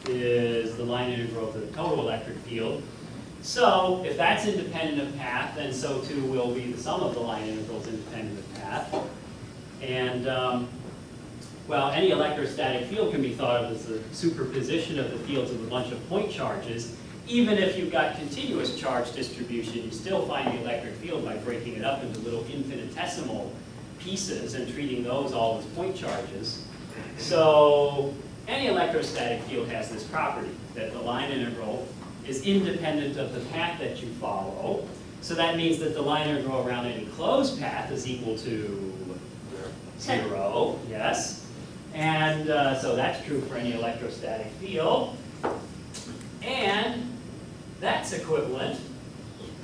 [SPEAKER 1] is the line integral to the total electric field. So if that's independent of path, then so too will be the sum of the line integrals independent of path. And well, any electrostatic field can be thought of as the superposition of the fields of a bunch of point charges. Even if you've got continuous charge distribution, you still find the electric field by breaking it up into little infinitesimal pieces and treating those all as point charges. So any electrostatic field has this property, that the line integral is independent of the path that you follow. So that means that the line integral around any closed path is equal to 0, yes. And so that's true for any electrostatic field. And that's equivalent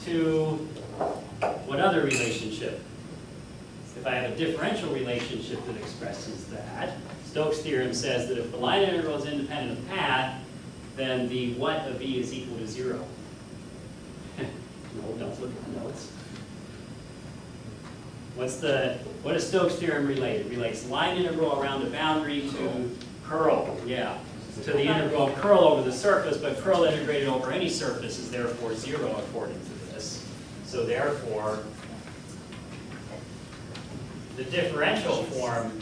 [SPEAKER 1] to what other relationship? If I have a differential relationship that expresses that, Stokes' theorem says that if the line integral is independent of path, then the what of E is equal to 0. No, don't look at the notes. What is Stokes' theorem relate? It relates line integral around a boundary to curl, yeah, to the integral of curl over the surface, but curl integrated over any surface is therefore 0 according to this. So therefore, the differential form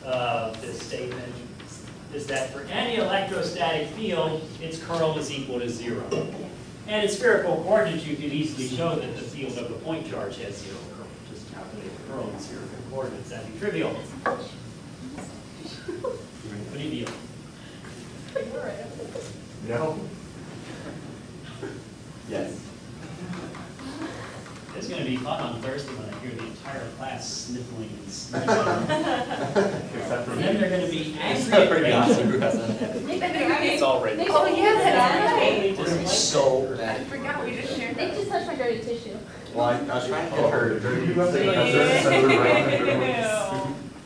[SPEAKER 1] of this statement is that for any electrostatic field, its curl is equal to 0. And in spherical coordinates, you could easily show that the field of a point charge has 0 curl. Just calculate the curl in spherical coordinates. That'd be trivial. What do you feel?
[SPEAKER 6] No. Yes.
[SPEAKER 1] It's going to be fun on Thursday when I hear the entire class sniffling and sniffling.
[SPEAKER 6] Except for
[SPEAKER 1] And
[SPEAKER 6] me.
[SPEAKER 1] then they're going to be angry
[SPEAKER 6] Except for
[SPEAKER 1] at
[SPEAKER 6] Yasser,
[SPEAKER 1] me.
[SPEAKER 6] who hasn't.
[SPEAKER 7] It's all right.
[SPEAKER 8] Oh, yeah, that's
[SPEAKER 1] Totally
[SPEAKER 8] right.
[SPEAKER 7] We're gonna be
[SPEAKER 1] dislike
[SPEAKER 7] so
[SPEAKER 8] I
[SPEAKER 7] mad.
[SPEAKER 8] forgot we just shared
[SPEAKER 2] They
[SPEAKER 8] that.
[SPEAKER 2] just touched my dirty tissue.
[SPEAKER 6] Well, I was trying to get her to dirty.
[SPEAKER 1] it.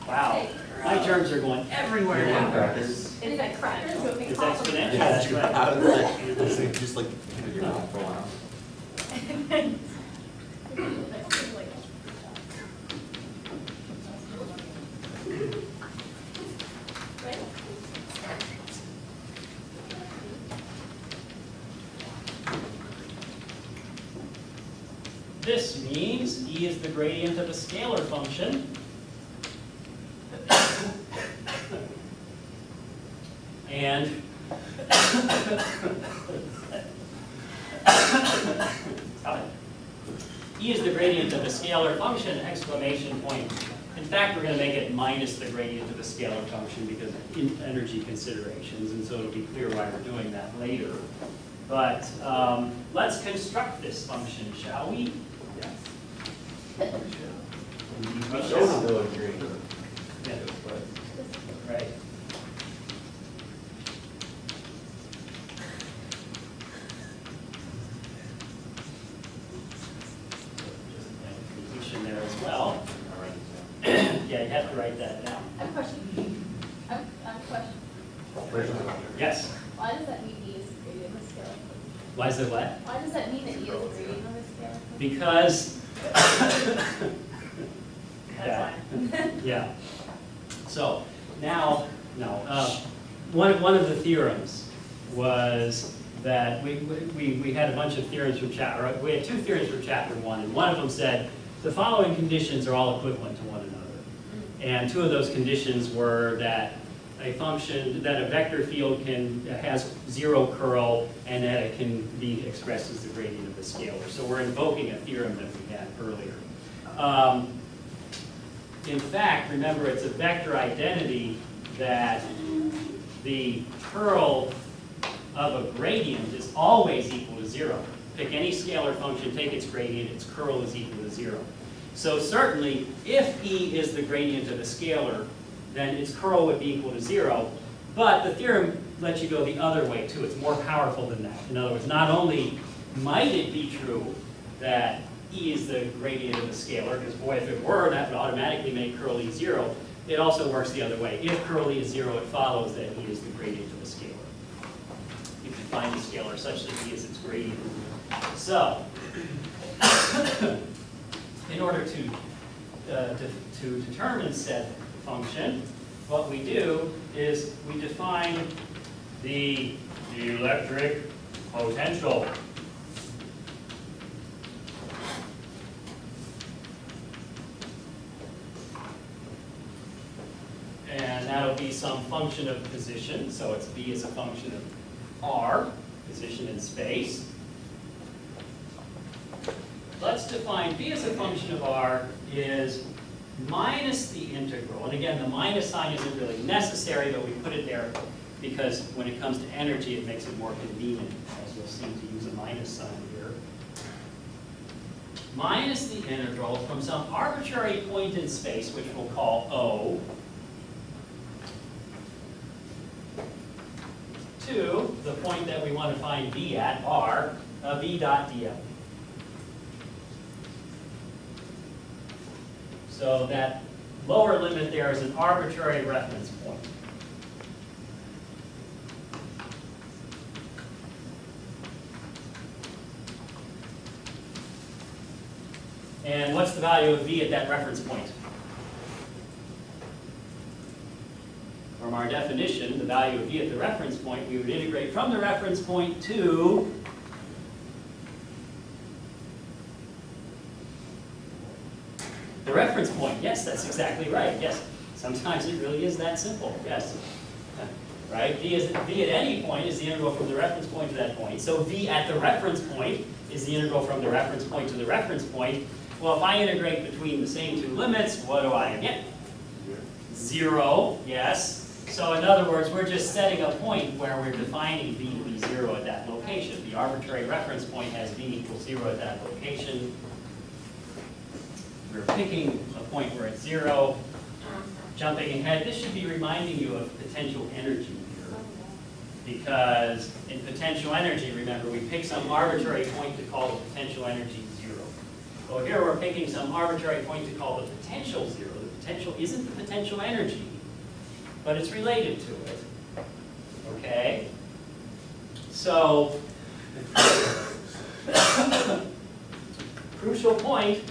[SPEAKER 1] Wow. My germs are going everywhere now.
[SPEAKER 6] Crackers.
[SPEAKER 2] It's like crackers.
[SPEAKER 1] It's exponential.
[SPEAKER 6] Yeah,
[SPEAKER 1] That's
[SPEAKER 6] you
[SPEAKER 1] right.
[SPEAKER 6] out of the, just like, keep it your mouth for a while.
[SPEAKER 1] This means E is the gradient of a scalar function. And E is the gradient of a scalar function, exclamation point. In fact, we're going to make it minus the gradient of a scalar function because of energy considerations, and so it'll be clear why we're doing that later. But let's construct this function, shall we? Yes. We shall. Yeah. Right. Completion there as well. Yeah, you have to write that down.
[SPEAKER 2] I have a question. I have a question.
[SPEAKER 1] Yes.
[SPEAKER 2] Why does that mean E is the gradient of a scalar function?
[SPEAKER 1] Why is it what?
[SPEAKER 2] Why does that mean that E is the gradient of a scalar function?
[SPEAKER 1] Because.
[SPEAKER 8] That's
[SPEAKER 1] Yeah. So now, one of the theorems was that we had a bunch of theorems from chapter. We had two theorems from chapter 1, and one of them said the following conditions are all equivalent to one another. And two of those conditions were that a function, that a vector field has 0 curl, and that it can be expressed as the gradient of the scalar. So we're invoking a theorem that we had earlier. In fact, remember, it's a vector identity that the curl of a gradient is always equal to 0. Pick any scalar function, take its gradient, its curl is equal to 0. So certainly, if E is the gradient of a scalar, then its curl would be equal to 0. But the theorem lets you go the other way too. It's more powerful than that. In other words, not only might it be true that E is the gradient of a scalar, because boy, if it were, that would automatically make curl E 0. It also works the other way. If curl E is 0, it follows that E is the gradient of a scalar. You can find a scalar such that E is its gradient. So, in order to determine said function, what we do is we define the electric potential. And that'll be some function of position. So it's V as a function of R, position in space. Let's define V as a function of R is minus the integral. And again, the minus sign isn't really necessary, but we put it there because when it comes to energy, it makes it more convenient, as you'll see, to use a minus sign here. Minus the integral from some arbitrary point in space, which we'll call O, to the point that we want to find V at, R, V dot dl. So that lower limit there is an arbitrary reference point. And what's the value of V at that reference point? From our definition, the value of V at the reference point, we would integrate from the reference point to the reference point. Yes, that's exactly right. Yes, sometimes it really is that simple. Yes, right? V at any point is the integral from the reference point to that point. So V at the reference point is the integral from the reference point to the reference point. Well, if I integrate between the same two limits, what do I get? 0, yes. So in other words, we're just setting a point where we're defining V to be 0 at that location. The arbitrary reference point has V equals 0 at that location. We're picking a point where it's 0. Jumping ahead, this should be reminding you of potential energy here. Because in potential energy, remember, we pick some arbitrary point to call the potential energy 0. So here we're picking some arbitrary point to call the potential 0. The potential isn't the potential energy, but it's related to it. Okay? So, crucial point,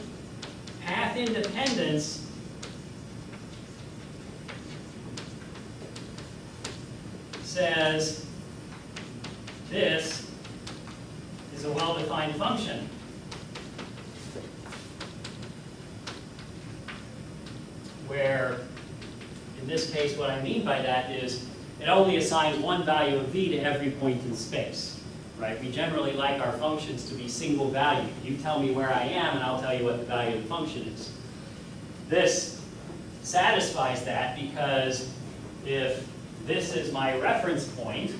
[SPEAKER 1] path independence says this is a well-defined function. Where, in this case, what I mean by that is it only assigns one value of V to every point in space. Right? We generally like our functions to be single valued. You tell me where I am, and I'll tell you what the value of the function is. This satisfies that because if this is my reference point,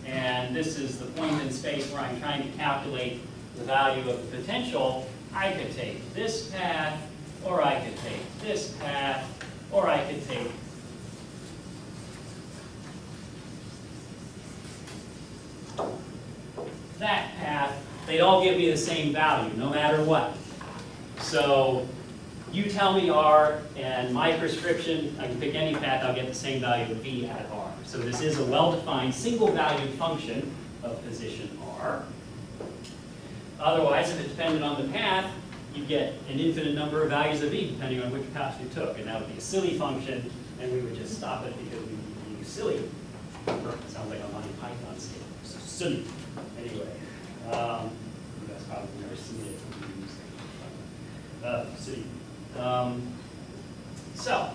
[SPEAKER 1] and this is the point in space where I'm trying to calculate the value of the potential, I could take this path, or I could take this path, or I could take that path. They'd all give me the same value, no matter what. So you tell me R, and my prescription, I can pick any path, I'll get the same value of V at R. So this is a well-defined, single-valued function of position R. Otherwise, if it depended on the path, you get an infinite number of values of V depending on which path you took. And that would be a silly function, and we would just stop it because we would be silly. It sounds like a Monty Python skit. Silly. Anyway, you guys probably never seen it. Silly. So,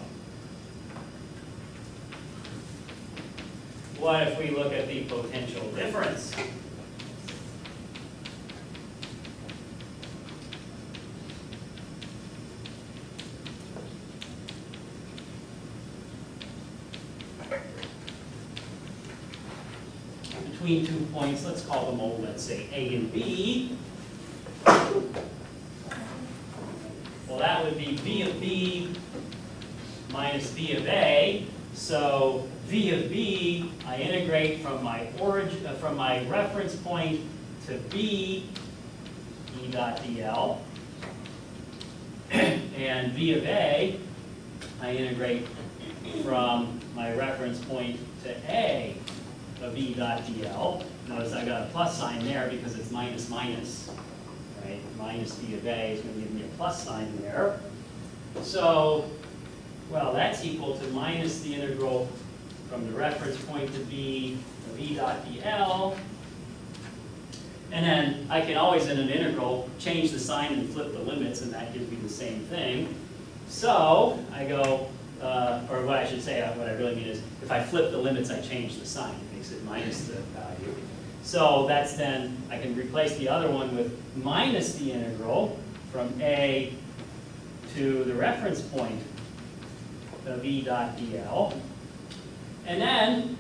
[SPEAKER 1] what if we look at the potential difference? Between 2 points, let's call them, oh, let's say A and B. Well, that would be V of B minus V of A. So V of B, I integrate from my origin, from my reference point to B, E dot dl. And V of A, I integrate from my reference point to A of E dot dl. Notice I got a plus sign there because it's minus minus. Right? Minus V of A is going to give me a plus sign there. So, well, that's equal to minus the integral from the reference point to B of E dot dl. And then I can always, in an integral, change the sign and flip the limits, and that gives me the same thing. So I go, or what I should say, what I really mean is, if I flip the limits, I change the sign. It makes it minus the value. So that's then, I can replace the other one with minus the integral from A to the reference point of E dot dl. And then,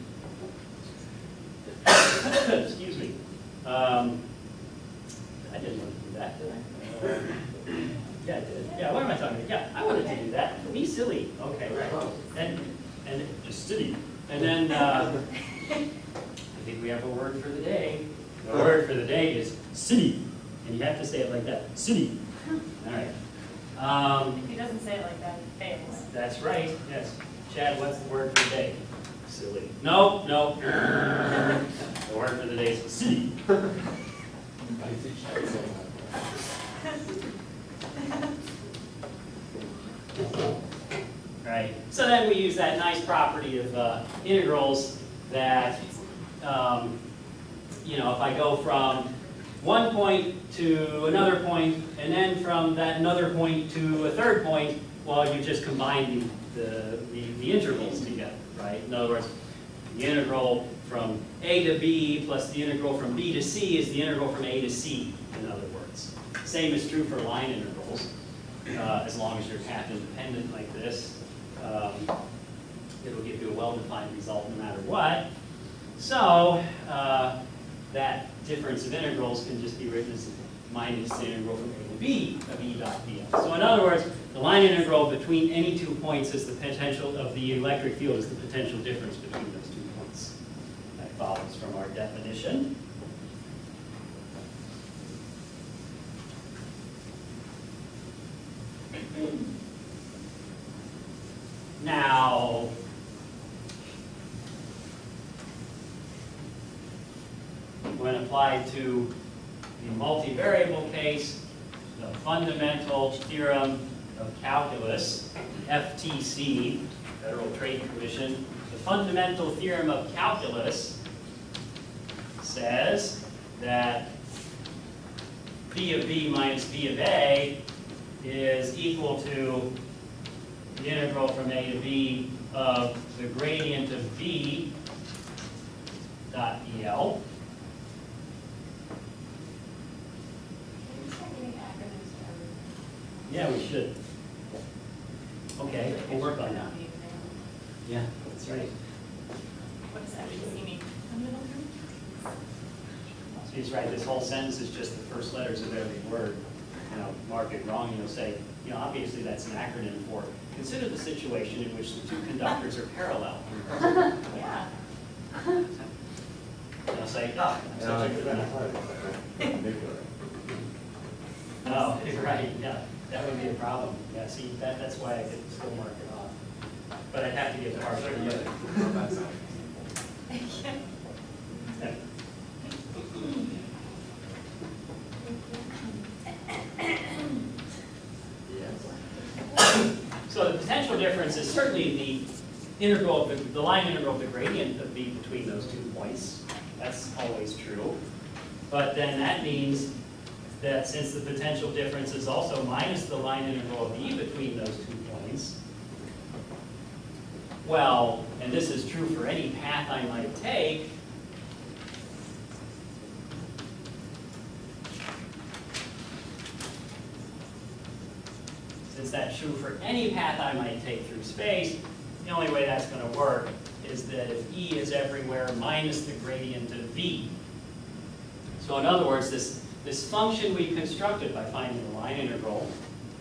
[SPEAKER 1] excuse me, I didn't want to do that, did I? Yeah, I did. Yeah, what am I talking about? Yeah, I wanted to do that. Be silly. Okay, right. And just silly. And then, I think we have a word for the day. The word for the day is city. And you have to say it like that. City. All right.
[SPEAKER 8] If he doesn't say it like that, he fails.
[SPEAKER 1] That's right, yes. Chad, what's the word for the day? Silly. No, no. The word for the day is city. Right. So then we use that nice property of integrals that, you know, if I go from one point to another point, and then from that another point to a third point, well, you just combine the intervals together, right? In other words, the integral from a to b plus the integral from b to c is the integral from a to c, in other words. Same is true for line integrals, as long as you're path independent like this. It'll give you a well-defined result no matter what. So that difference of integrals can just be written as minus the integral from a to b of e dot dl. So in other words, the line integral between any 2 points is the potential of the electric field is the potential difference between those 2 points. That follows from our definition. Now, when applied to the multivariable case, the fundamental theorem of calculus, FTC, Federal Trade Commission, the fundamental theorem of calculus says that b of b minus b of a is equal to the integral from a to b of the gradient of b dot el. Yeah, we should. Okay, we'll work on that. Yeah, that's right.
[SPEAKER 8] What does FTC mean?
[SPEAKER 1] So he's right, this whole sentence is just the first letters of every word. You know, mark it wrong, you'll say, you know, obviously that's an acronym for consider the situation in which the two conductors are parallel.
[SPEAKER 8] Yeah.
[SPEAKER 1] And I'll say, oh, I'm subject to that. Oh, right, yeah, that would be a problem. Yeah, see, that's why I could still mark it off. But I'd have to give partial to the other. So the potential difference is certainly the integral of the line integral of the gradient of b between those 2 points. That's always true. But then that means that since the potential difference is also minus the line integral of e between those 2 points, well, and this is true for any path I might take, since that's true for any path I might take through space, the only way that's going to work is that if E is everywhere minus the gradient of V. So in other words, this function we constructed by finding the line integral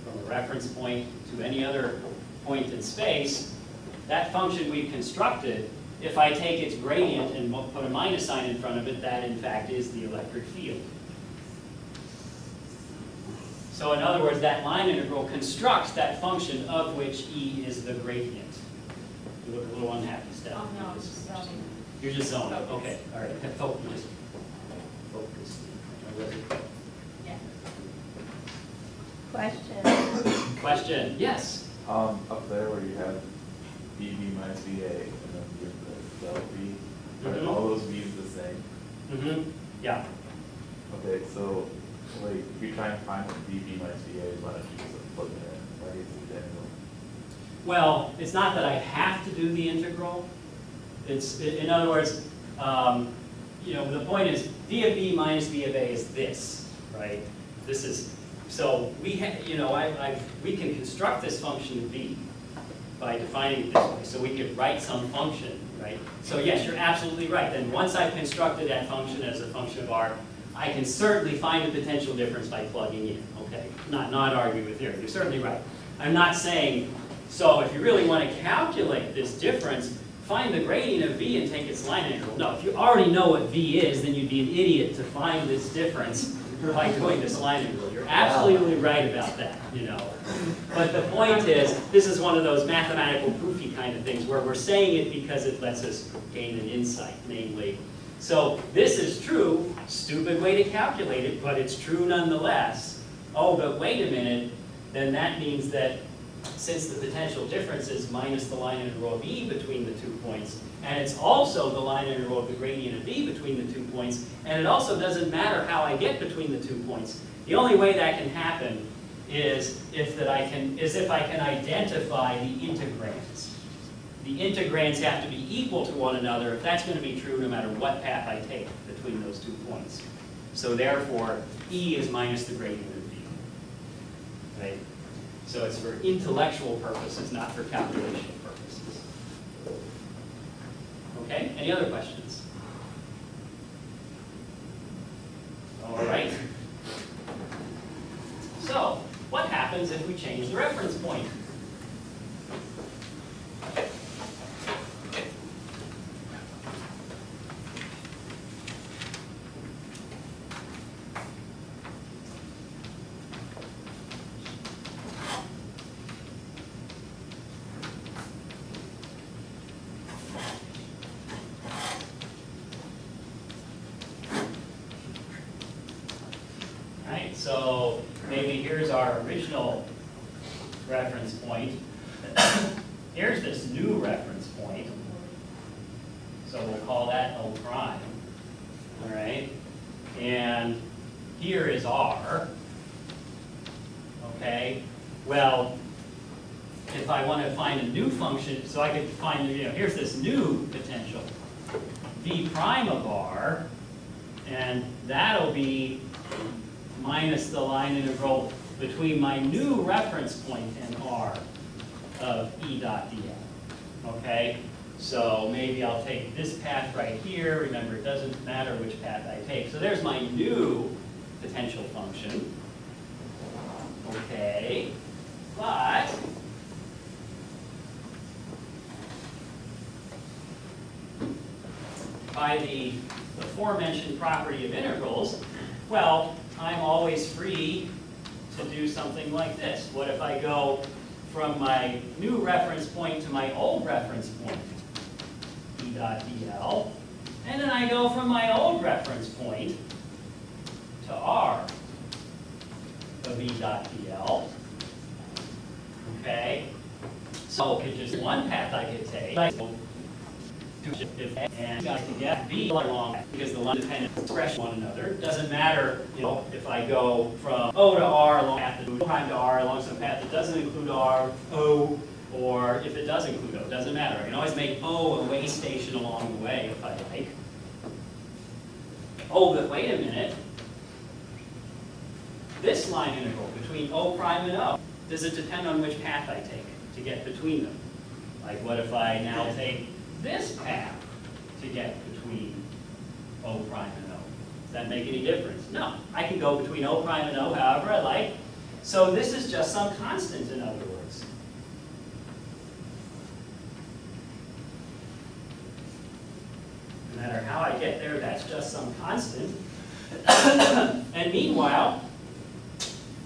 [SPEAKER 1] from a reference point to any other point in space, that function we constructed, if I take its gradient and put a minus sign in front of it, that in fact is the electric field. So in other words, that line integral constructs that function of which E is the gradient. You look a little unhappy, Steph.
[SPEAKER 8] Oh, no, I'm just zoning.
[SPEAKER 1] You're just zoning. Okay, all right. Focus. Focus.
[SPEAKER 8] Yeah.
[SPEAKER 3] Question.
[SPEAKER 1] Question? Yes.
[SPEAKER 9] Up there where you have BB minus BA and then you have the del B, are all those B's the same?
[SPEAKER 1] Mm-hmm. Yeah.
[SPEAKER 9] Okay, so like if you try and find what BB minus BA is, why don't you just plug it in? Why do you do that?
[SPEAKER 1] Well, it's not that I have to do the integral. It's, in other words, you know, the point is d of b minus b of a is this, right? This is, so we have, you know, we can construct this function of b, by defining it this way. So we could write some function, right? So yes, you're absolutely right. Then once I've constructed that function as a function of r, I can certainly find the potential difference by plugging in, okay? Not argue with theory, you're certainly right. I'm not saying, so if you really want to calculate this difference, find the gradient of v and take its line integral. No, if you already know what v is, then you'd be an idiot to find this difference by doing this line integral. You're absolutely right about that, you know. But the point is, this is one of those mathematical proofy kind of things where we're saying it because it lets us gain an insight, namely. So this is true, stupid way to calculate it, but it's true nonetheless. Oh, but wait a minute, then that means that since the potential difference is minus the line integral of e between the 2 points, and it's also the line integral of the gradient of v between the 2 points, and it also doesn't matter how I get between the 2 points. The only way that can happen is if I can identify the integrands. The integrands have to be equal to one another if that's going to be true no matter what path I take between those 2 points. So therefore, e is minus the gradient of v. Right? So it's for intellectual purposes, not for calculation purposes. Okay, any other questions? All right. So, what happens if we change the reference point? So maybe here's our original reference point. Here's this new reference point. So we'll call that O prime. All right? And here is R. Okay? Well, if I want to find a new function, so I could find, here's this new potential, V prime of R, and that'll be minus the line integral between my new reference point and R of E dot dl. Okay? So maybe I'll take this path right here. Remember, it doesn't matter which path I take. So there's my new potential function. Okay? But by the aforementioned property of integrals, well, I'm always free to do something like this. What if I go from my new reference point to my old reference point, E dot dl, and then I go from my old reference point to R of E dot dl. Okay? So it's just one path I could take. And I can get B along because the line dependent express one another. Doesn't matter, if I go from O to R along a path that prime to R along some path that doesn't include R, O, or if it does include O, doesn't matter. I can always make O a way station along the way if I like. Oh, but wait a minute. This line integral between O prime and O, does it depend on which path I take to get between them? Like what if I now take this path to get between O prime and O? Does that make any difference? No. I can go between O prime and O however I like. So this is just some constant, in other words. No matter how I get there, that's just some constant. And meanwhile,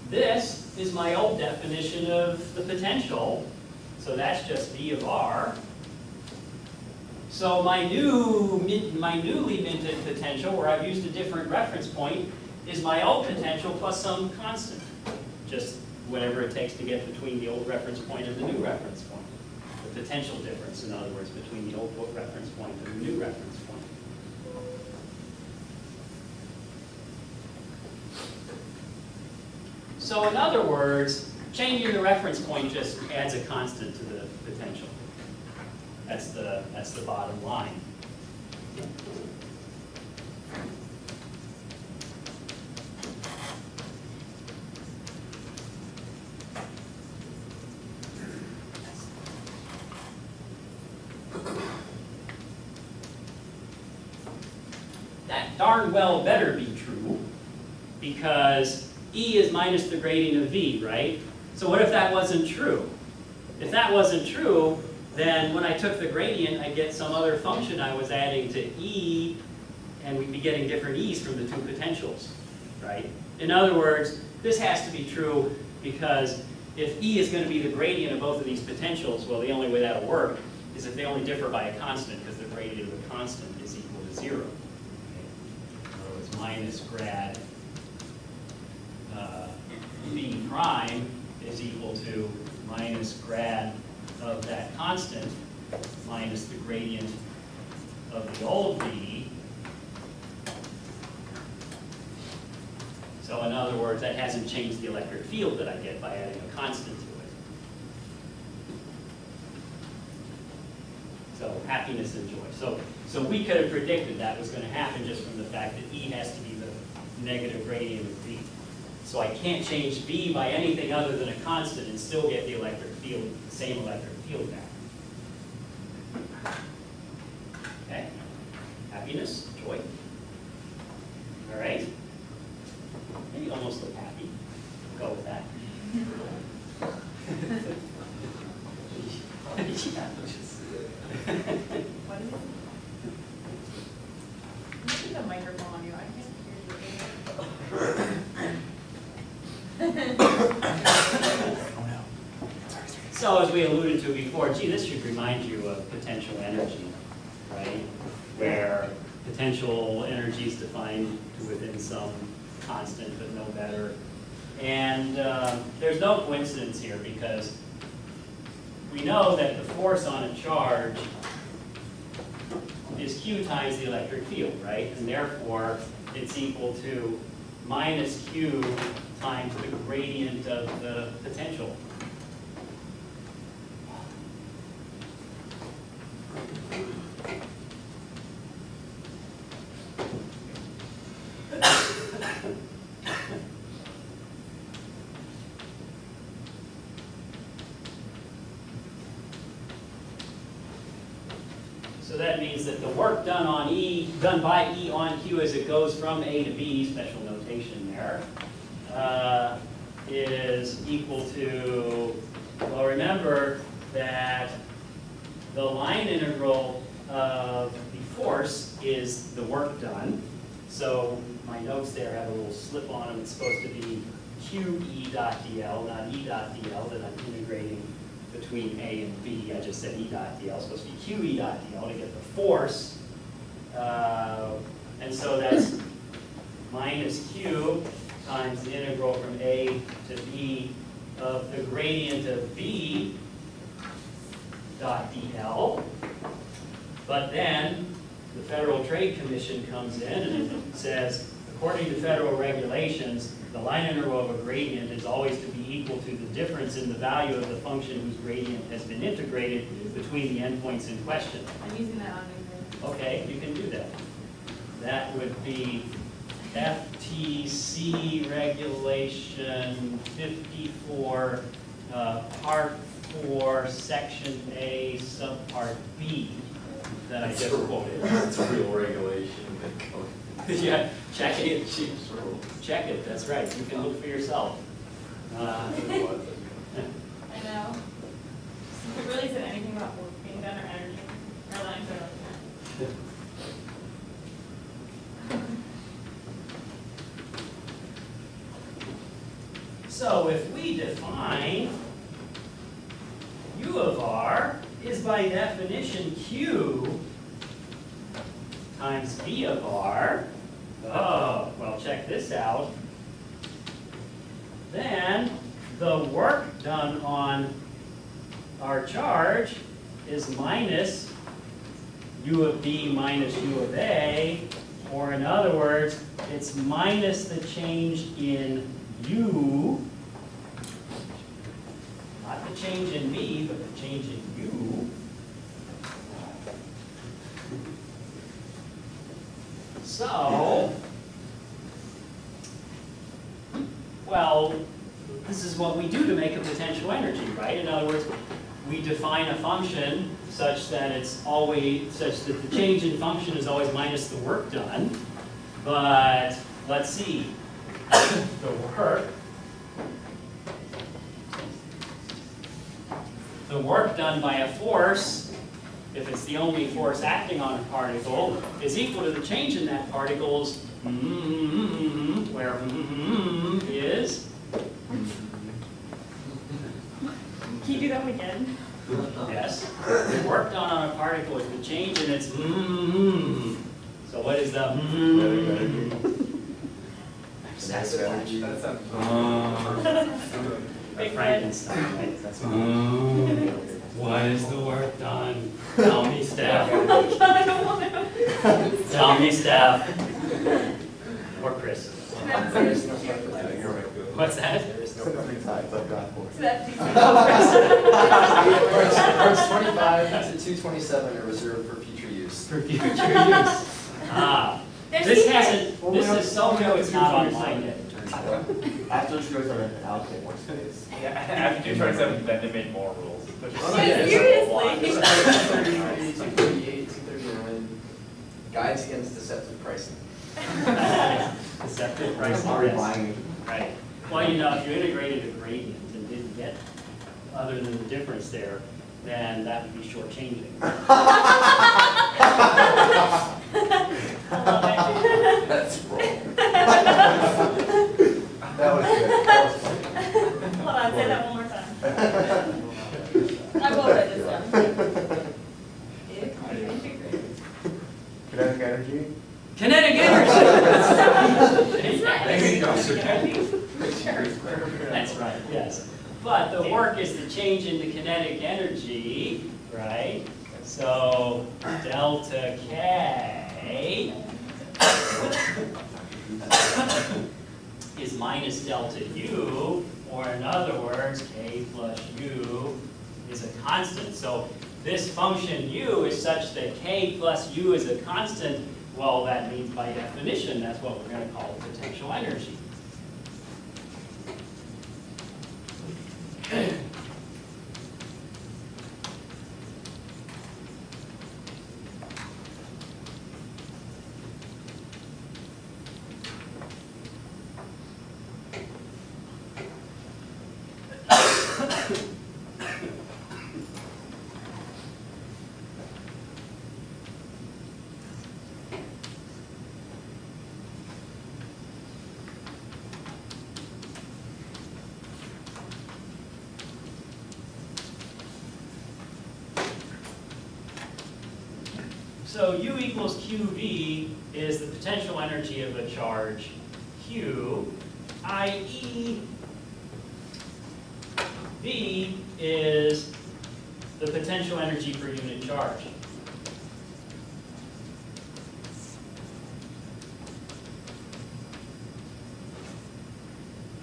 [SPEAKER 1] this is my old definition of the potential. So that's just V of R. So my newly minted potential, where I've used a different reference point, is my old potential plus some constant. Just whatever it takes to get between the old reference point and the new reference point. The potential difference, in other words, between the old reference point and the new reference point. So in other words, changing the reference point just adds a constant to the potential. That's the bottom line. that darn well better be true, because E is minus the gradient of V, right? So what if that wasn't true? If that wasn't true, then when I took the gradient, I'd get some other function I was adding to E, and we'd be getting different E's from the two potentials, right? In other words, this has to be true because if E is going to be the gradient of both of these potentials, well, the only way that'll work is if they only differ by a constant, because the gradient of a constant is equal to 0. Okay? So it's minus grad B prime is equal to minus grad of that constant minus the gradient of the old V. So in other words, that hasn't changed the electric field that I get by adding a constant to it. So happiness and joy. So we could have predicted that was going to happen just from the fact that E has to be the negative gradient of V. So I can't change V by anything other than a constant and still get the electric field, the same electric field back. Okay? Happiness, joy. All right? You almost look happy. Go with that.
[SPEAKER 8] What is it? You need a microphone on you. I can't hear you.
[SPEAKER 1] So as we alluded to before, gee, this should remind you of potential energy, right? Where potential energy is defined to within some constant, but no better. And there's no coincidence here, because we know that the force on a charge is Q times the electric field, right? And therefore, it's equal to minus Q times the gradient of the potential. So that means that the work done by E on Q as it goes from A to B, special notation there, is equal to, well, remember that the line integral of the force is the work done. So my notes there have a little slip on them. It's supposed to be QE dot dl, not E dot dl, that I'm integrating between A and B. I just said E dot dl. It's supposed to be QE dot dl to get the force. And so that's minus Q times the integral from A to B of the gradient of B dot dl. But then the Federal Trade Commission comes in and it says, according to federal regulations, the line integral of a gradient is always to be equal to the difference in the value of the function whose gradient has been integrated between the endpoints in question.
[SPEAKER 8] I'm using that on New
[SPEAKER 1] Okay, you can do that. That would be FTC regulation 54, part 4, section A, subpart B, that I just quoted.
[SPEAKER 5] It's a real regulation.
[SPEAKER 1] Yeah, check it.
[SPEAKER 5] Chief's rule.
[SPEAKER 1] Check it, that's right. You can look for yourself.
[SPEAKER 8] I know. It really said anything about work being done or energy. Or lines are like
[SPEAKER 1] So if we define U of R is by definition Q times V of R, oh, well, check this out. Then the work done on our charge is minus U of B minus U of A, or in other words, it's minus the change in U, not the change in B, but the change in U. So, well, this is what we do to make a potential energy, right? In other words, we define a function such that it's always, such that the change in function is always minus the work done. But let's see, the work done by a force, if it's the only force acting on a particle, is equal to the change in that particle's where is.
[SPEAKER 8] Can you do that one again?
[SPEAKER 1] Yes. The work done on a particle is the change in its So what is the
[SPEAKER 7] Kinetic energy.
[SPEAKER 1] Big Frankenstein, right? That's what is the work done? Tell me, Steph.
[SPEAKER 8] I don't want to.
[SPEAKER 1] Tell me, Steph. Or Chris.
[SPEAKER 4] There is no separate.
[SPEAKER 1] What's that?
[SPEAKER 4] There is no separate times I've got for.
[SPEAKER 7] Parts 25 to 227 are reserved for future use.
[SPEAKER 1] For future use. Ah. This hasn't, this is so new it's not online yet.
[SPEAKER 6] After this goes on an allocate more space.
[SPEAKER 9] Yeah, after 227, then they made more rules. Which is-
[SPEAKER 8] Seriously?
[SPEAKER 7] 239, 238, 239. Guides against deceptive pricing.
[SPEAKER 1] Deceptive pricing.
[SPEAKER 6] Already
[SPEAKER 1] Yes.
[SPEAKER 6] buying.
[SPEAKER 1] Right. Well, you know, if you integrated a gradient and didn't get other than the difference there, then that would be shortchanging.
[SPEAKER 7] That's wrong.
[SPEAKER 4] That was good. That was funny.
[SPEAKER 8] Hold on, say that one more time. I will write this down.
[SPEAKER 4] Kinetic energy.
[SPEAKER 1] Kinetic energy! That's right, yes. But the work is the change in the kinetic energy, right? So delta K is minus delta U, or in other words, K plus U is a constant. So this function U is such that K plus U is a constant. Well, that means by definition, that's what we're going to call potential energy. So U equals QV is the potential energy of a charge Q, i.e. V is the potential energy per unit charge.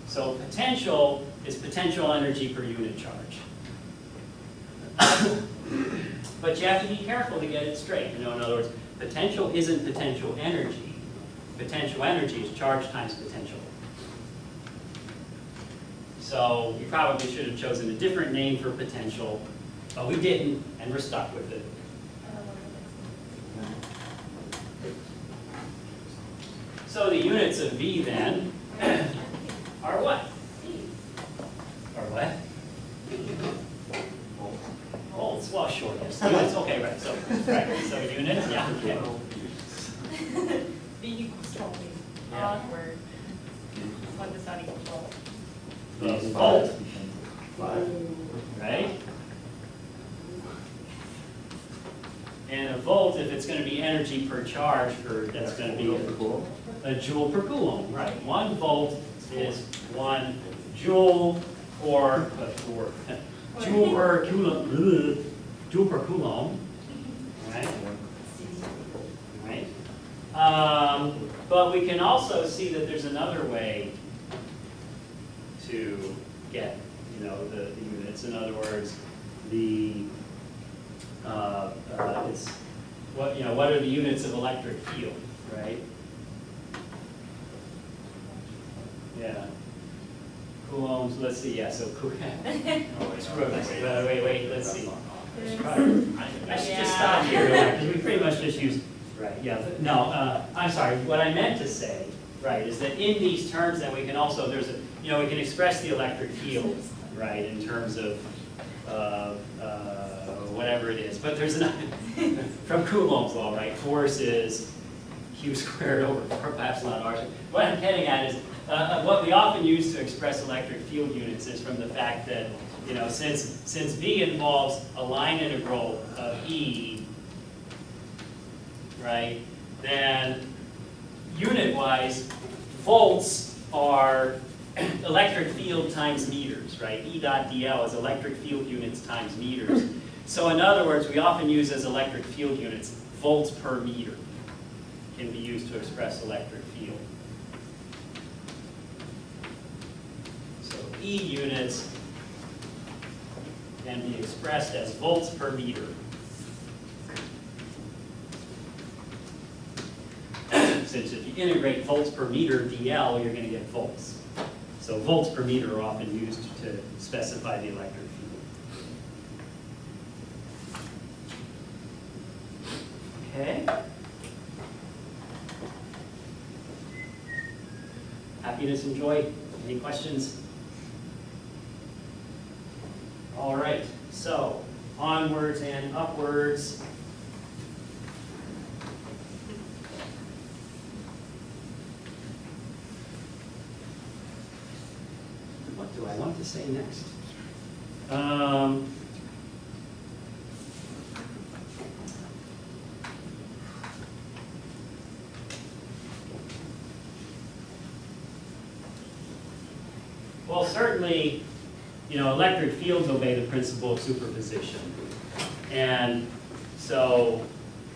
[SPEAKER 1] So potential is potential energy per unit charge. But you have to be careful to get it straight. You know, in other words, potential isn't potential energy. Potential energy is charge times potential. So we probably should have chosen a different name for potential, but we didn't, and we're stuck with it. So the units of V then are what? Are what? Volts, well, sure, yes. Units, okay, right, so units, yeah, okay.
[SPEAKER 8] V equals 12.
[SPEAKER 1] Yeah.
[SPEAKER 8] Awkward. What does that equal 12?
[SPEAKER 1] The volt, right? And a volt, if it's going to be energy per charge, that's going to be a joule per coulomb, right? 1 volt is 1 joule per coulomb, right? Right. But we can also see that there's another way to get, you know, the units. In other words, the it's what, you know, what are the units of electric field, right? Yeah. Coulombs. Let's see. Yeah. So wait. Let's see. I should just stop here because we pretty much just used Right, yeah, no, I'm sorry, what I meant to say, right, is that in these terms then we can also, we can express the electric field, right, in terms of whatever it is, but there's another, from Coulomb's law, right, force is Q squared over 4 pi epsilon r. What I'm getting at is, what we often use to express electric field units is from the fact that, since V involves a line integral of E, right, then unit-wise, volts are electric field times meters, right? E dot dl is electric field units times meters. So in other words, we often use as electric field units volts per meter can be used to express electric field. So E units can be expressed as volts per meter. Since if you integrate volts per meter dl, you're going to get volts. So volts per meter are often used to specify the electric field. Okay. Happiness and joy. Any questions? All right. So onwards and upwards. What do I want to say next? Well, certainly, electric fields obey the principle of superposition. And so,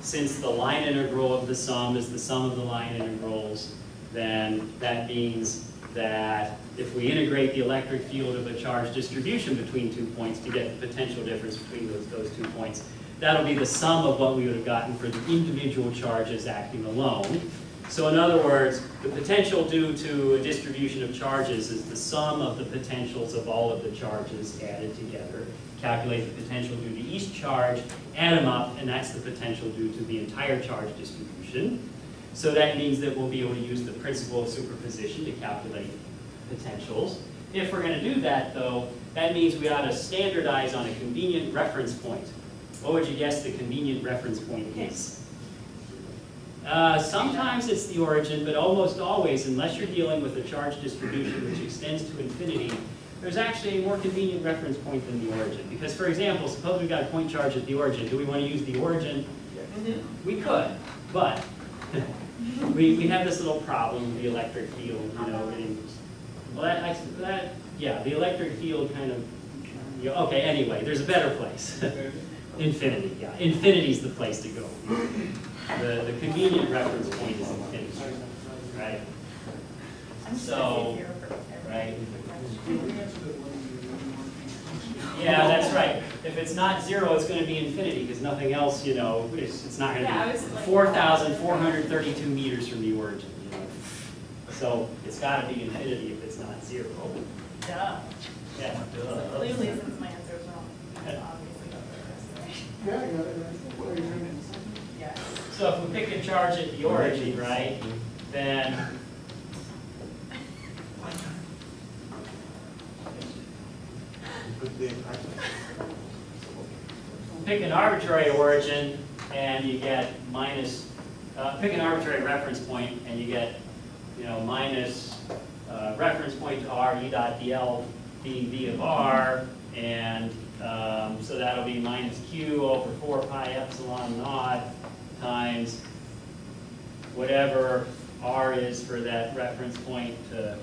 [SPEAKER 1] since the line integral of the sum is the sum of the line integrals, then that means that if we integrate the electric field of a charge distribution between 2 points to get the potential difference between those 2 points, that'll be the sum of what we would have gotten for the individual charges acting alone. So in other words, the potential due to a distribution of charges is the sum of the potentials of all of the charges added together. Calculate the potential due to each charge, add them up, and that's the potential due to the entire charge distribution. So that means that we'll be able to use the principle of superposition to calculate potentials. If we're going to do that, though, that means we ought to standardize on a convenient reference point. What would you guess the convenient reference point is? Sometimes it's the origin, but almost always, unless you're dealing with a charge distribution which extends to infinity, there's actually a more convenient reference point than the origin. Because, for example, suppose we've got a point charge at the origin. Do we want to use the origin? We could, but we have this little problem with the electric field, the electric field kind of, okay, anyway, there's a better place. Infinity, yeah. Infinity's the place to go. The convenient reference point is infinity, right? So, right? Yeah, that's right. If it's not 0, it's going to be infinity because nothing else, it's not going to be 4,432 meters from the origin. So it's got to be infinity if it's not 0.
[SPEAKER 8] Duh.
[SPEAKER 1] Yeah, duh.
[SPEAKER 8] Clearly, since my answer is wrong, that's obviously not the rest.
[SPEAKER 4] Yeah, I got it.
[SPEAKER 8] Yeah.
[SPEAKER 1] So if we pick a charge at the origin, right, then pick an arbitrary origin and you get minus, pick an arbitrary reference point and you get, minus reference point to r, e dot dl being v of r, and so that'll be minus q over 4 pi epsilon naught times whatever r is for that reference point to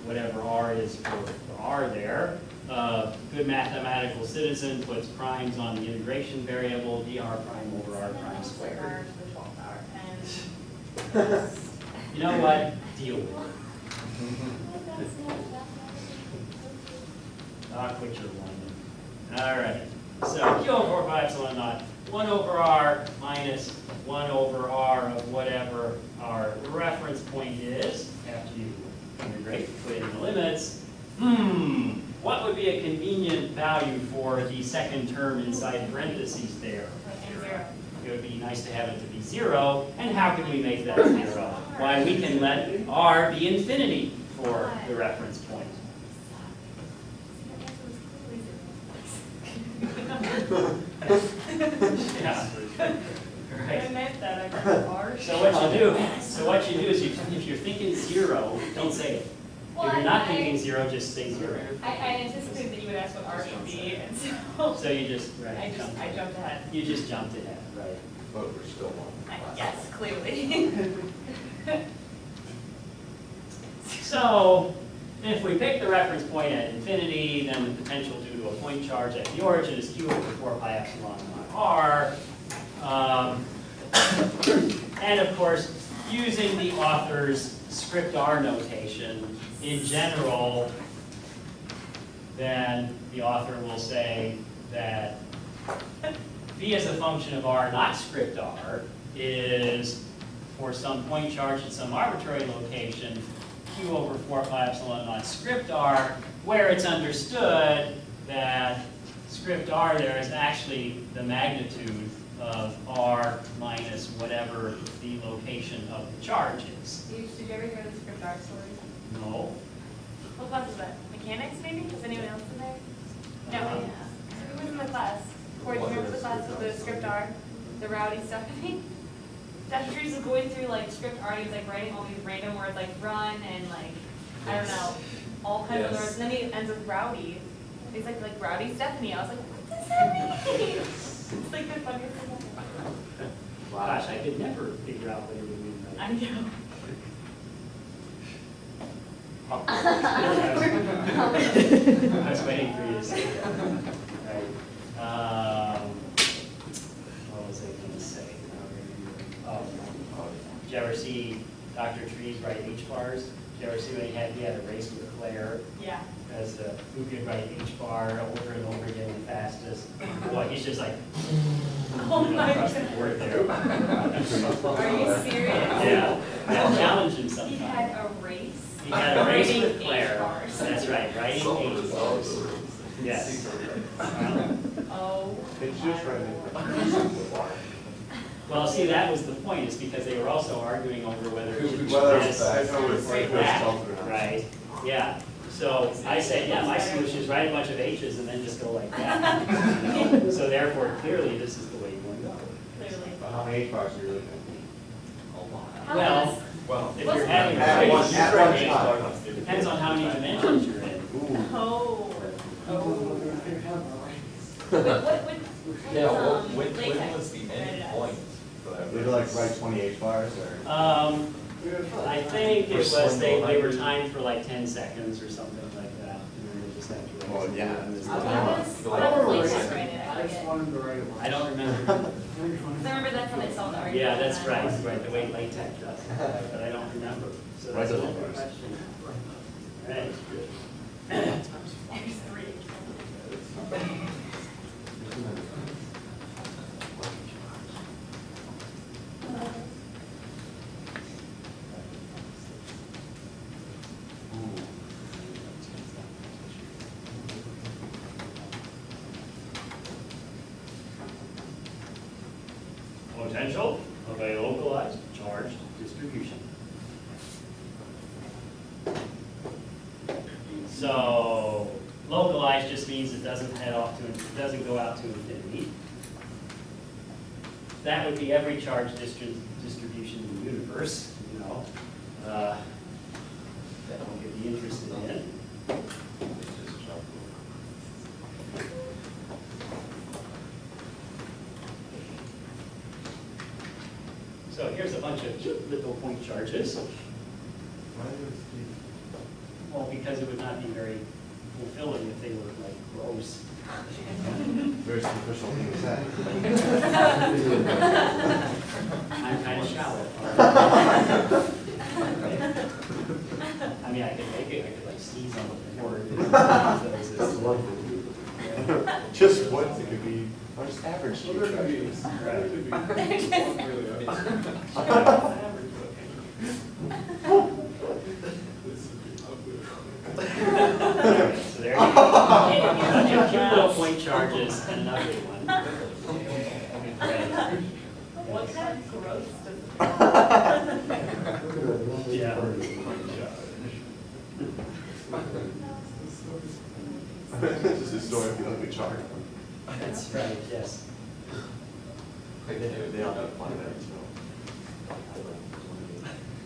[SPEAKER 1] whatever r is for r there. Good mathematical citizen puts primes on the integration variable, dr prime over r prime squared. You know what? Deal with it. I'll quit your one. All right. So q over 4 pi epsilon naught, 1 over r minus 1 over r of whatever our reference point is after you integrate, put in the limits. What would be a convenient value for the second term inside parentheses there? It would be nice nice to have it to be 0. And how can we make that 0? Why, we can let R be infinity for the reference point. Yeah. Right.
[SPEAKER 8] I meant that, I got harsh.
[SPEAKER 1] So what you do is if you're thinking 0, don't say it.
[SPEAKER 8] Well,
[SPEAKER 1] If you're not
[SPEAKER 8] I-
[SPEAKER 1] thinking 0, just say 0.
[SPEAKER 8] I anticipated that you would ask what R should be, and so
[SPEAKER 1] So you just, right.
[SPEAKER 8] I jumped ahead.
[SPEAKER 1] You just jumped ahead, right.
[SPEAKER 5] But we're still one.
[SPEAKER 8] Yes, clearly.
[SPEAKER 1] So if we pick the reference point at infinity, then the potential due to a point charge at the origin is q over 4 pi epsilon naught r. And of course, using the author's script R notation, in general, then the author will say that v as a function of r, not script R, is for some point charge at some arbitrary location, q over 4 pi epsilon naught script R, where it's understood that script R there is actually the magnitude of R minus whatever the location of the charge is.
[SPEAKER 8] Did you ever hear the script R story?
[SPEAKER 1] No?
[SPEAKER 8] What class was that? Mechanics, maybe? Was anyone else in there? No.
[SPEAKER 1] Uh,
[SPEAKER 8] Who was in the class? Corey, do you remember the class with the script R? The rowdy stuff, I think? Dr. Trees was going through like script R, he was like writing all these random words like run and like, I don't know, all kinds of
[SPEAKER 5] Yes.
[SPEAKER 8] words. And then he ends with rowdy. He's like rowdy Stephanie. I was like, what does that mean? It's like the funniest thing ever.
[SPEAKER 1] Gosh, I could never figure out what it would mean.
[SPEAKER 8] I know.
[SPEAKER 1] I was waiting for you to say that. Right. What was I going to say? Oh, did you ever see Dr. Trees write H bars? Did you ever see when he had a race with Claire
[SPEAKER 8] Yeah.
[SPEAKER 1] as who could write H bar over and over again the fastest? Boy, he's just like
[SPEAKER 8] Oh my
[SPEAKER 1] across the
[SPEAKER 8] God.
[SPEAKER 1] board there.
[SPEAKER 8] Are you serious?
[SPEAKER 1] Yeah, I'll challenge him
[SPEAKER 8] He
[SPEAKER 1] sometime.
[SPEAKER 8] had a race.
[SPEAKER 1] He had a race with
[SPEAKER 8] Writing
[SPEAKER 1] Claire.
[SPEAKER 8] H bars.
[SPEAKER 1] That's right, writing H bars. Yes.
[SPEAKER 8] Oh.
[SPEAKER 4] It's just right
[SPEAKER 1] Well, see, that was the point, is because they were also arguing over whether it should be
[SPEAKER 5] Whether
[SPEAKER 1] this
[SPEAKER 5] it's- I know
[SPEAKER 1] or
[SPEAKER 5] it's like
[SPEAKER 1] that,
[SPEAKER 5] something or not.
[SPEAKER 1] right? Yeah, so I said, yeah, my solution is write a bunch of H's and then just go like that. You know? So therefore, clearly, this is the way you want to go.
[SPEAKER 8] Clearly.
[SPEAKER 4] How many H bars are you looking
[SPEAKER 1] Well,
[SPEAKER 5] Well,
[SPEAKER 1] if you're having a
[SPEAKER 4] At one-
[SPEAKER 1] race,
[SPEAKER 4] at one time.
[SPEAKER 1] it depends on how many dimensions you're in.
[SPEAKER 4] at? Ooh.
[SPEAKER 8] Oh.
[SPEAKER 5] yeah,
[SPEAKER 8] when
[SPEAKER 5] when was the end point for that?
[SPEAKER 4] Did you like write 20 H bars or?
[SPEAKER 1] I think it was, they were timed for like 10 seconds or something like that. And then they just had to
[SPEAKER 4] Well,
[SPEAKER 1] race.
[SPEAKER 4] yeah.
[SPEAKER 8] What was LaTeX? I forget.
[SPEAKER 4] wanted to write
[SPEAKER 1] I don't remember.
[SPEAKER 8] Because I remember that's how they solved the argument.
[SPEAKER 1] Yeah, that's right, the way LaTeX does it, but I don't remember. So that's
[SPEAKER 4] Right,
[SPEAKER 1] a
[SPEAKER 4] the
[SPEAKER 1] good
[SPEAKER 4] numbers.
[SPEAKER 1] question. Right.
[SPEAKER 8] There's three.
[SPEAKER 1] Potential of a localized charge distribution. So localized just means it doesn't head off to, it doesn't go out to infinity. That would be every charge distribution in the universe, you know, that one could be interested in. So here's a bunch of cute little point charges. Well, because it would not be very fulfilling if they were like gross.
[SPEAKER 4] Very superficial thing to say.
[SPEAKER 1] I'm kind of shallow. I mean, I could make it, I could like sneeze on the board.
[SPEAKER 4] That's one thing. Just once, it could be, or just average.
[SPEAKER 5] Well, there could be,
[SPEAKER 1] Right.
[SPEAKER 5] there could be one really up.
[SPEAKER 1] So there you go. Cute little point charges and another one. Right.
[SPEAKER 8] What's Gross.
[SPEAKER 1] Yeah.
[SPEAKER 4] This is story of the ugly chart.
[SPEAKER 1] That's right, yes.
[SPEAKER 6] They all apply that, so.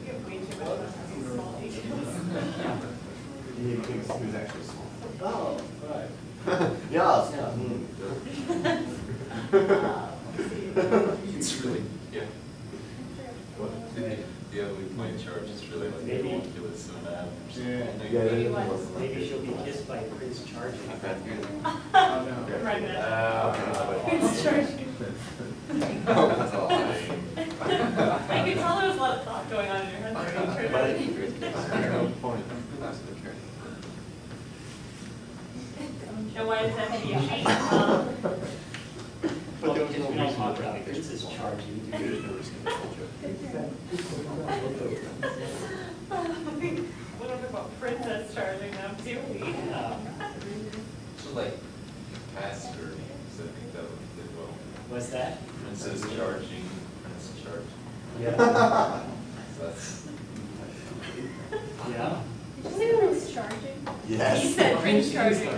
[SPEAKER 8] We have way too much on these small details.
[SPEAKER 4] He was actually small.
[SPEAKER 6] Oh, right. Yes, yeah.
[SPEAKER 5] It's really, yeah. The ugly point charge is really like
[SPEAKER 1] Maybe.
[SPEAKER 5] going to with some math or something.
[SPEAKER 6] Yeah,
[SPEAKER 8] Maybe
[SPEAKER 6] that
[SPEAKER 8] once.
[SPEAKER 6] doesn't work.
[SPEAKER 1] Maybe she'll be kissed by Prince Charging.
[SPEAKER 5] I've had good.
[SPEAKER 8] Right now.
[SPEAKER 5] Okay.
[SPEAKER 8] Charging.
[SPEAKER 5] Oh, that's all I.
[SPEAKER 8] I can tell there was a lot of thought going on in your head there.
[SPEAKER 5] But
[SPEAKER 8] You turned it.
[SPEAKER 5] no point. That's okay.
[SPEAKER 8] And why does that have to be a she?
[SPEAKER 1] Well, because we don't talk about Prince's charging.
[SPEAKER 8] We don't talk about princess charging them, do we?
[SPEAKER 5] So like, pastor, so I think that would fit well.
[SPEAKER 1] What's that?
[SPEAKER 5] Princess charging, prince charging.
[SPEAKER 1] Yeah.
[SPEAKER 5] So that's.
[SPEAKER 1] Yeah.
[SPEAKER 2] Did you say Prince charging?
[SPEAKER 8] He
[SPEAKER 6] Yes.
[SPEAKER 8] said prince charging.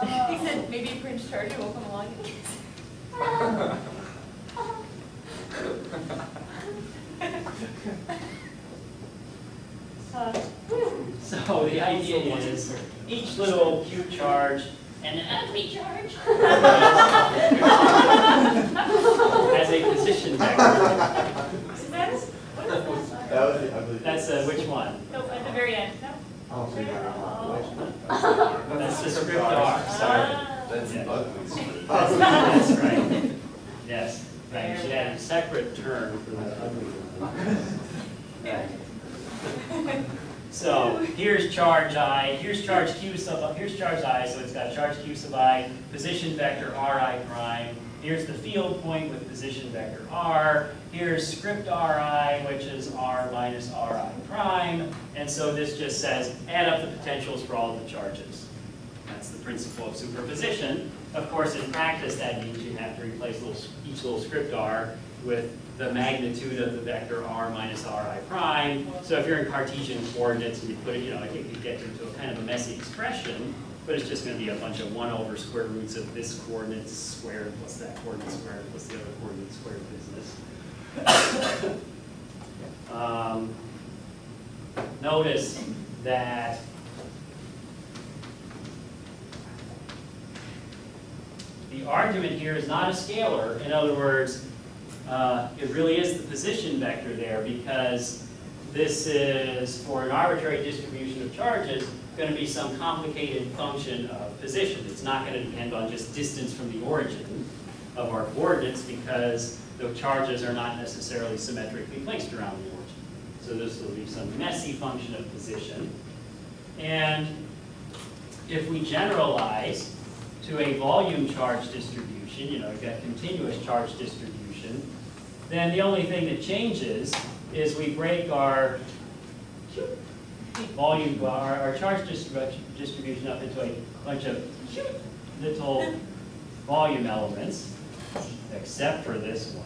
[SPEAKER 2] Oh.
[SPEAKER 8] He said maybe Prince charging will come along and kiss.
[SPEAKER 1] So the idea is each little cute charge and an ugly charge has a position vector.
[SPEAKER 8] Is that, what is that?
[SPEAKER 6] That was the ugly.
[SPEAKER 1] That's which one?
[SPEAKER 8] No, at the very end, no?
[SPEAKER 6] Oh, so you got it.
[SPEAKER 1] That's the script R, sorry.
[SPEAKER 5] That's
[SPEAKER 1] Yeah.
[SPEAKER 5] ugly.
[SPEAKER 1] That's right. Yes, right. You should add a separate term for the ugly one. Right. So here's charge I, here's charge Q sub, here's charge I, so it's got charge Q sub I, position vector Ri prime. Here's the field point with position vector R. Here's script Ri, which is R minus Ri prime. And so this just says add up the potentials for all of the charges. That's the principle of superposition. Of course, in practice, that means you have to replace each little script R with the magnitude of the vector R minus Ri prime. So if you're in Cartesian coordinates and you put it, you know, I think you get into a kind of a messy expression, but it's just going to be a bunch of 1 over square roots of this coordinate squared plus that coordinate squared plus the other coordinate squared business. Notice that the argument here is not a scalar. In other words, it really is the position vector there, because this is, for an arbitrary distribution of charges, going to be some complicated function of position. It's not going to depend on just distance from the origin of our coordinates, because the charges are not necessarily symmetrically placed around the origin. So this will be some messy function of position. And if we generalize to a volume charge distribution, you know, we've got continuous charge distribution, then the only thing that changes is we break our volume, our charge distribution up into a bunch of little volume elements, except for this one.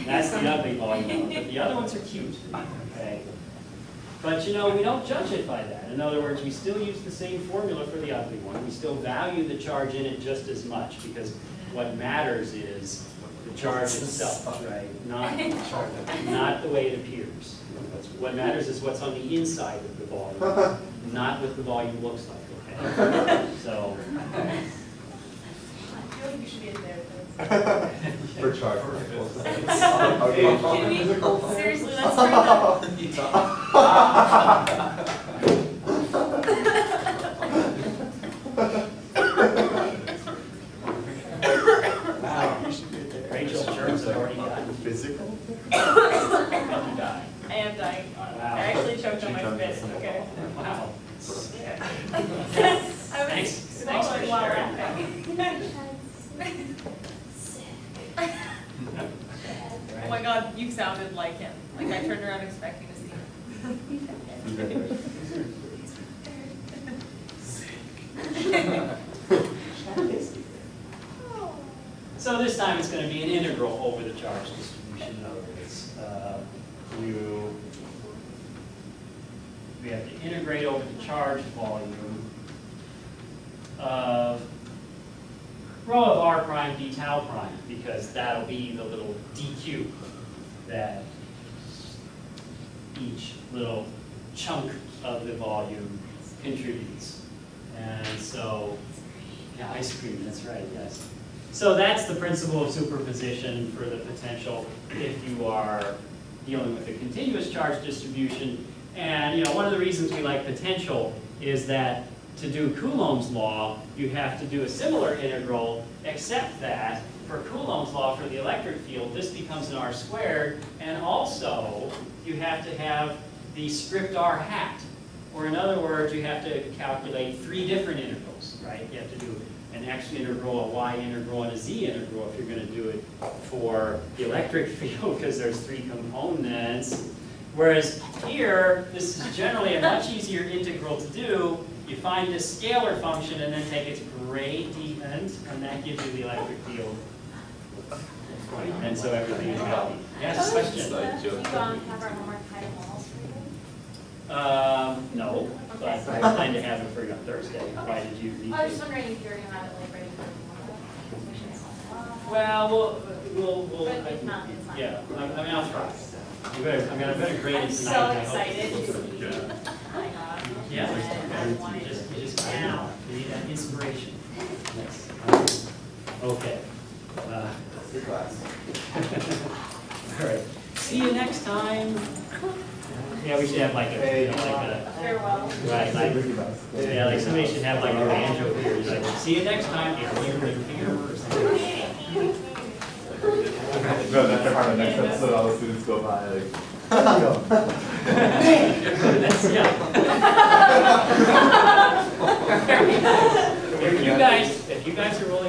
[SPEAKER 1] That's the ugly volume element. The other ones are cute, okay? But you know, we don't judge it by that. In other words, we still use the same formula for the ugly one. We still value the charge in it just as much, because what matters is the charge itself, right? Not the way it appears. What matters is what's on the inside of the volume, not what the volume looks like, okay? So,
[SPEAKER 8] I feel like you should be in there.
[SPEAKER 6] For charge.
[SPEAKER 8] Can we, seriously, let's turn that.
[SPEAKER 1] wow, Rachel germs have already gotten
[SPEAKER 6] Physical?
[SPEAKER 1] and you die.
[SPEAKER 8] I am dying.
[SPEAKER 1] Wow.
[SPEAKER 8] I actually choked on my spit, okay?
[SPEAKER 1] Wow.
[SPEAKER 8] I was
[SPEAKER 1] Thanks for
[SPEAKER 8] swallowing while
[SPEAKER 1] sharing.
[SPEAKER 8] laughing. Oh my god, you sounded like him. Like I turned around expecting to see him.
[SPEAKER 1] So this time it's going to be an integral over the charge distribution. In other words, we have to integrate over the charge volume of rho of r prime d tau prime, because that'll be the little dq that each little chunk of the volume contributes. And so, yeah, ice cream, that's right, yes. So that's the principle of superposition for the potential if you are dealing with a continuous charge distribution. And one of the reasons we like potential is that to do Coulomb's law, you have to do a similar integral, except that for Coulomb's law for the electric field, this becomes an r squared, and also you have to have the script r hat. Or in other words, you have to calculate 3 different integrals, right? You have to do an x integral, a y integral, and a z integral if you're going to do it for the electric field, because there's 3 components. Whereas here, this is generally a much easier integral to do. You find this scalar function and then take its gradient, and that gives you the electric field. And so everything is happy. Yes, question?
[SPEAKER 8] Do you have our homework title walls for you?
[SPEAKER 1] No, but I plan to have it for you on Thursday. Why did you need
[SPEAKER 8] I was
[SPEAKER 1] to?
[SPEAKER 8] just wondering if you were going to have it like ready for tomorrow.
[SPEAKER 1] Well, we'll.
[SPEAKER 8] But if not, it's fine.
[SPEAKER 1] Yeah, I mean, I'll try. I'm gonna grade it
[SPEAKER 8] I'm
[SPEAKER 1] tonight.
[SPEAKER 8] so
[SPEAKER 1] and I hope
[SPEAKER 8] excited
[SPEAKER 1] it's
[SPEAKER 8] to
[SPEAKER 1] good.
[SPEAKER 8] see. Oh my God.
[SPEAKER 1] Yeah,
[SPEAKER 8] And
[SPEAKER 1] you just
[SPEAKER 8] now.
[SPEAKER 1] you need that inspiration. Yes. Okay.
[SPEAKER 6] Good class.
[SPEAKER 1] All right. See you next time. Yeah, we should have like a,
[SPEAKER 8] Farewell.
[SPEAKER 1] right, yeah, like somebody should have like a banjo here. It's like, see you next time.
[SPEAKER 9] No, next time, next episode, all the students go by like.
[SPEAKER 1] That's, yeah. If you guys are really